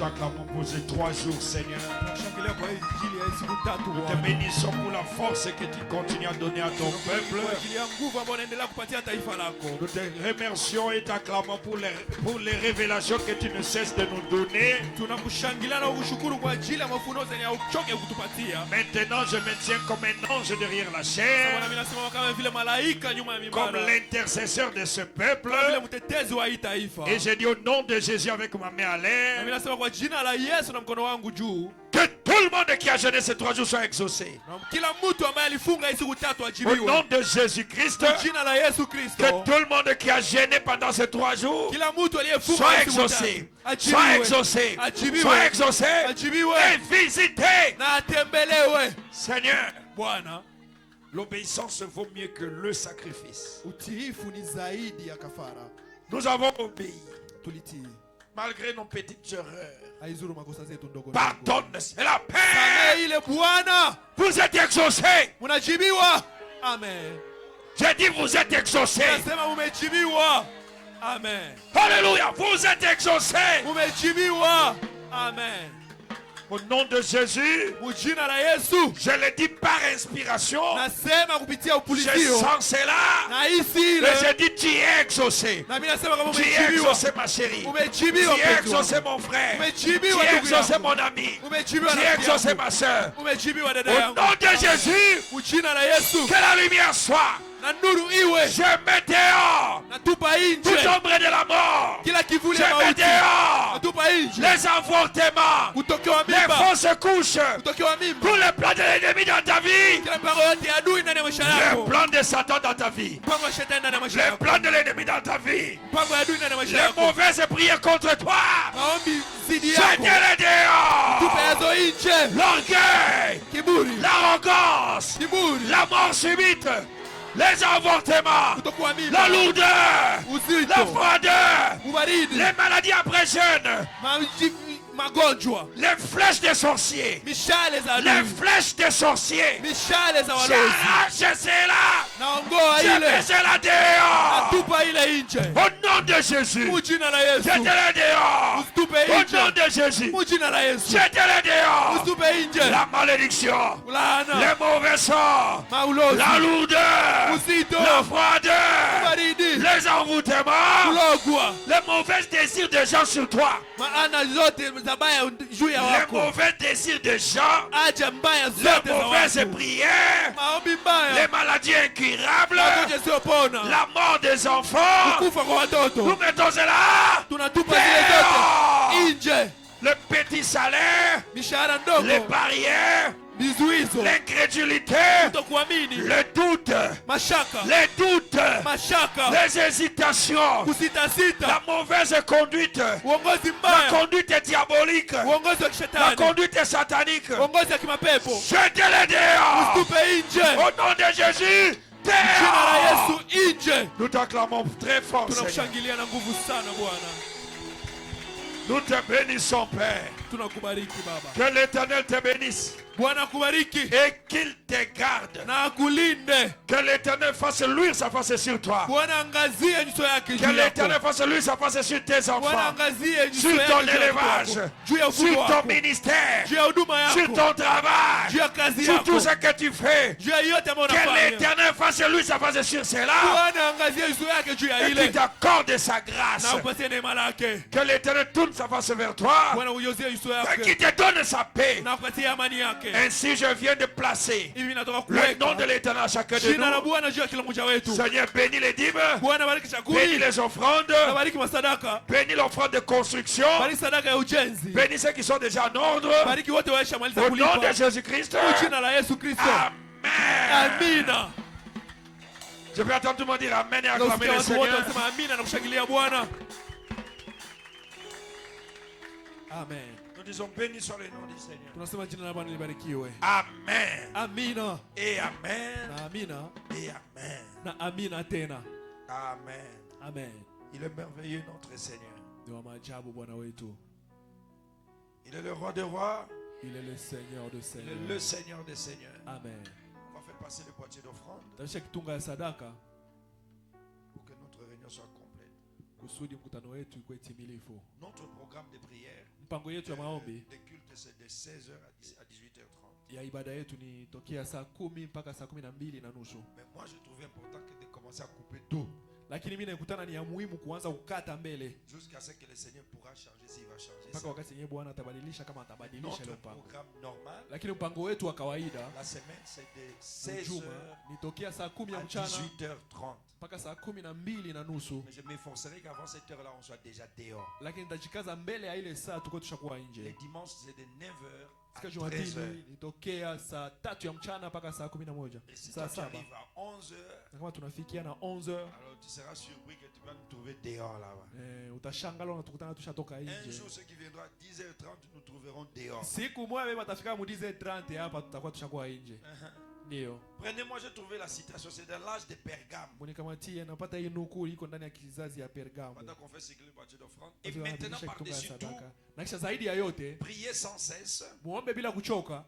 t'acclamons pour ces 3 jours, Seigneur. Nous te bénissons pour la force que tu continues à donner à ton peuple. Nous te remercions et t'acclamons pour les révélations que tu ne cesses de nous donner. Maintenant, je me tiens comme un ange derrière la chair, comme l'intercesseur de ce peuple. Et j'ai dit au nom de Jésus avec ma main à l'air, que tout le monde qui a jeûné ces 3 jours soit exaucé. Au nom de Jésus-Christ, que tout le monde qui a jeûné pendant ces 3 jours soit exaucé. Soit exaucé. Soit exaucé. Et visité. Seigneur, l'obéissance vaut mieux que le sacrifice. Nous avons obéi malgré nos petites erreurs. Pardonne, c'est la paix. Vous êtes exaucés. Amen. J'ai dit vous êtes exaucés. Amen. Alléluia, vous êtes exaucés. Amen. Au nom de Jésus, je le dis par inspiration. Je sens cela. Et je dis tu es exaucé. Tu es exaucé ma chérie. Tu es exaucé mon frère. Tu es exaucé mon ami. Tu es exaucé ma soeur. Au nom de Jésus, que la lumière soit. Je mets dehors toute ombre de la mort. Je mets dehors les avortements, les fausses couches, tous les plans de l'ennemi dans ta vie, les plans de Satan dans ta vie, les plans de l'ennemi dans ta vie, les mauvaises prières contre toi. Jetez-les dehors. L'orgueil, l'arrogance, la mort subite, les avortements, la lourdeur, la froideur, les maladies après jeûne, les flèches des sorciers, les flèches des sorciers, j'arrache cela, je mets cela dehors. Au nom de Jésus, jetez-les dehors. Au nom de Jésus, jetez-les dehors. La malédiction, les mauvais sorts, la lourdeur, la froideur, les envoûtements, les mauvais désirs des gens sur toi, les mauvais désirs des gens, les mauvaises prières, les maladies incurables, la mort des enfants. Nous mettons cela dehors. Le petit salaire, les barrières, l'incrédulité, le doute, les doutes, les hésitations, la mauvaise conduite, la conduite diabolique, la conduite satanique. Jetez-les dehors. Au nom de Jésus, dehors. Nous t'acclamons très fort, Seigneur. Nous te bénissons, Père. Que l'Éternel te bénisse. Et qu'il te garde. Que l'Éternel fasse luire sa face sur toi. Que l'Éternel fasse luire sa face sur tes enfants, sur ton élevage, sur ton ministère, sur ton travail, sur tout ce que tu fais. Que l'Éternel fasse luire sa face sur cela et qu'il t'accorde sa grâce. Que l'Éternel tourne sa face vers toi et qu'il te donne sa paix. Ainsi je viens de placer le nom de l'Éternel à chacun de nous. Seigneur, bénis les dîmes, bénis les offrandes, bénis l'offrande de construction, bénis ceux qui sont déjà en ordre. Au nom de Jésus-Christ. Amen. Je vais attendre tout le monde dire Amen et acclamer le Seigneur. Amen. Nous disons béni soit le nom du Seigneur. Amen. Amina. Et amen. Amina. Et amen. Na amina tena. Amen. Amen. Il est merveilleux notre Seigneur. Il est le roi des rois. Il est le Seigneur de Seigneurs. Il est le Seigneur des Seigneurs. Amen. On va faire passer le boîtier d'offrande Pour que notre réunion soit complète. kusudi mkutano wetu ikuwe timilifu. Notre programme de prière, Mpango yetu ya maombi les cultes, c'est de 16h à 18h30. ya ibada yetu ni tokea saa 10 mpaka saa 12:30. Mais moi, je trouvais important que de commencer à couper tout. Lakini mimi nakutana ni ya muhimu kuanza kukata mbele Jusqu'à ce que le Seigneur pourra changer s'il va changer mpaka ça. wakati yenyewe Bwana atabadilisha kama atabadilisha ile Notre mpango. programme normal, Lakini mpango wetu wa kawaida la semaine, c'est de 16h Juma ni tokea saa 10 à ya mchana 18h30. mpaka saa 12:30. Mais je m'efforcerai qu'avant cette heure-là, on soit déjà dehors. Lakini nitajikaza mbele ya ile saa tuko tushakuwa Les nje. dimanches, c'est de 9h à Siku 13h. Jumapili ni tokea saa 3 ya mchana mpaka saa 11. Et si Saa toi tu 7. arrives à 11h, Na kama tunafikia na 11h, alors tu seras surpris que tu vas nous trouver dehors là-bas. utashangala unatukutana tushatoka Un nje. jour, ceux qui viendront à 10h30, nous trouverons dehors. Siku moja wewe watafika mu 10:30 hapa tutakuwa tushakuwa nje. Ndio. Prenez-moi, j'ai trouvé la citation, c'est dans l'âge de Pergame. Munikamatie napata hii nukuu iko ndani ya kizazi ya Pergamo. Pendant qu'on fait cycler le voiture d'offrande. Et Watu maintenant, wanabadilisha kikombe ya par-dessus tout, sadaka. Na kisha zaidi ya yote, priez sans cesse. muombe bila kuchoka.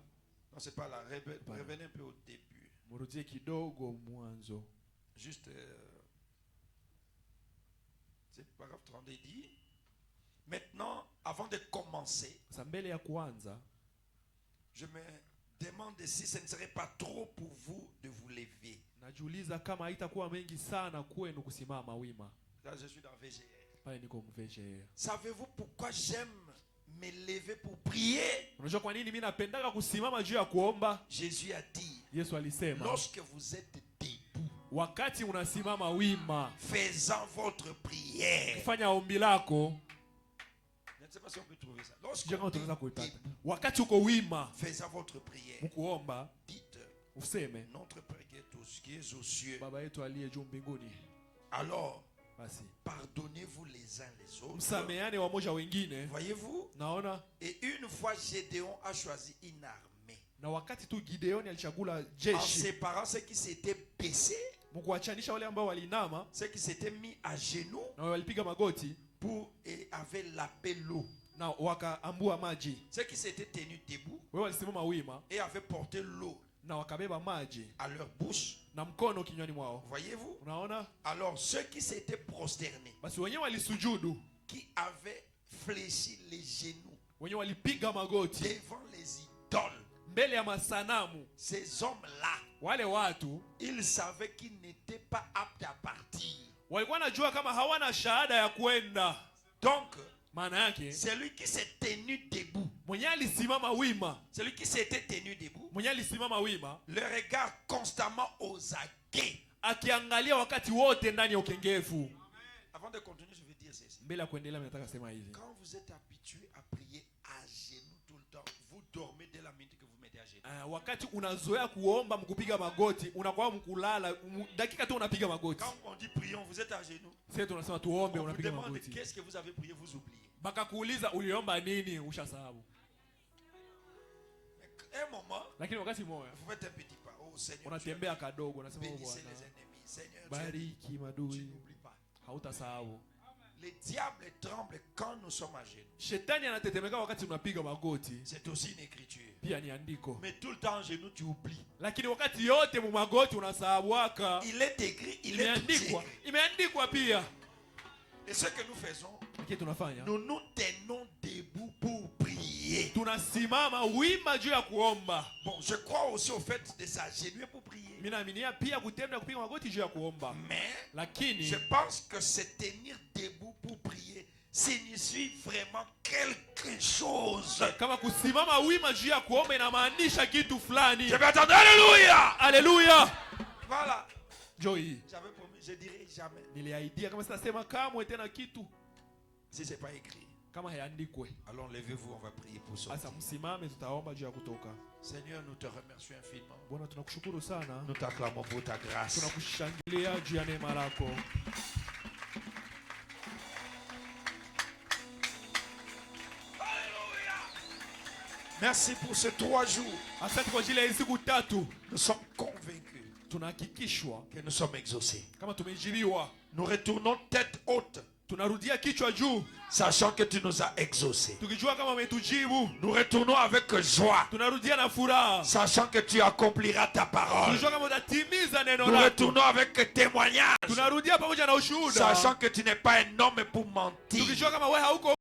Non, c'est pas là. Revenez un peu au début. Murudie kidogo mwanzo. Juste, c'est paragraphe 32 dit. Maintenant, avant de commencer, Sasa mbele ya kuanza, je me demande si ce ne serait pas trop pour vous de vous lever. najiuliza kama haitakuwa mengi sana kwenu kusimama wima. Là, je suis dans VGR. Pale niko mVGR. Savez-vous pourquoi j'aime me lever pour prier? Unajua kwa nini mimi napendaka kusimama juu ya kuomba? Jésus a dit, Yesu alisema, lorsque vous êtes debout, wakati unasimama wima, faisant votre prière. fanya ombi lako. Je ne sais pas si on peut trouver ça. Lorsque Sijui kama vous tunaweza êtes kuipata. debout, Wakati uko wima, faisant votre prière, mkuomba, dites, useme, notre Père qui est aux cieux. Baba yetu aliye juu mbinguni. Alors, Basi, pardonnez-vous les uns les autres. msameane wamoja wengine. Voyez-vous? Naona Et une fois Gédéon a choisi une armée, na wakati tu Gideoni alichagula en jeshi, séparant ceux qui s'étaient baissés, mkuachanisha wale ambao walinama ceux qui s'étaient mis à genoux na walipiga magoti pour et avaient lapé l'eau, na wakaambua maji. ceux qui s'étaient tenus debout Wewe walisimama wima et avaient porté l'eau na wakabeba maji à leur bouche. na mkono kinywani mwao. Voyez-vous? Unaona? Alors ceux qui s'étaient prosternés, Basi wenyewe walisujudu, qui avaient fléchi les genoux wenyewe walipiga magoti devant les idoles, mbele ya masanamu. ces hommes-là, Wale watu ils savaient qu'ils n'étaient pas aptes à partir. walikuwa najua kama hawana shahada ya kwenda. Donc, Maana yake celui qui s'est tenu debout, mwenye alisimama wima, celui qui s'était tenu debout, mwenye alisimama wima le regard constamment aux aguets. akiangalia wakati wote ndani ya ukengefu. Avant de continuer, je vais dire ceci. Mbele ya kuendelea, nataka sema hivi: Quand vous êtes habitué à prier à genoux tout le temps, vous dormez dès la minute que vous mettez à genoux. wakati unazoea kuomba mkupiga magoti, unakuwa mkulala dakika tu unapiga magoti. Quand on dit prions, vous êtes à genoux. Sasa tunasema tuombe, On vous unapiga demande magoti. qu'est-ce que vous avez prié, vous oubliez. Baka kuuliza uliomba nini, ushasahau. Un moment, Lakini wakati moja vous faites un petit pas. Oh Seigneur, unatembea kadogo, unasema bénissez Bwana, les ennemis. Seigneur, bariki tu madui, n'oublies pas. hautasahau. Les diables tremblent quand nous sommes à genoux. Shetani anatetemeka wakati unapiga magoti, C'est aussi une écriture. pia ni andiko. Mais tout le temps en genoux, tu oublies. Lakini wakati yote mu magoti unasahabuaka. Il est écrit, il est Imeandikwa, écrit. imeandikwa pia. Et ce que nous faisons, Lakini tunafanya, nous nous tenons debout pour prier. tunasimama wima juu ya kuomba. Bon, je crois aussi au fait de s'agenouiller pour prier. Mimi naaminia pia kutenda kupiga magoti juu ya kuomba. Mais Lakini je pense que se tenir debout pour prier signifie vraiment quelque chose. kama kusimama wima juu ya kuomba inamaanisha kitu fulani. Je vais attendre. Alléluia! Haleluya! Voilà. Joy, J'avais promis, je dirai jamais. niliahidia kama sitasema kamwe tena kitu Si ce n'est pas écrit, kama hayaandikwe. alors levez-vous, on va prier pour ça. Asa msimame, tutaomba juu ya kutoka. Seigneur, nous te remercions infiniment. Bwana, tunakushukuru sana, Nous t'acclamons pour ta grâce. tunakushangilia juu ya neema lako. Merci pour ces 3 jours. Asante kwa ajili ya hizi siku tatu, Nous sommes convaincus tunahakikishwa que nous sommes exaucés. kama tumejibiwa. Nous retournons tête haute tunarudia kichwa juu, sachant que tu nous as exaucés. tukijua kama umetujibu. Nous retournons avec joie, Tunarudia na furaha, sachant que tu accompliras ta parole. tukijua kama utatimiza neno Nous lako. retournons avec témoignage, Tunarudia pamoja na ushuhuda, sachant que tu n'es pas un homme pour mentir. tukijua kama wewe hauko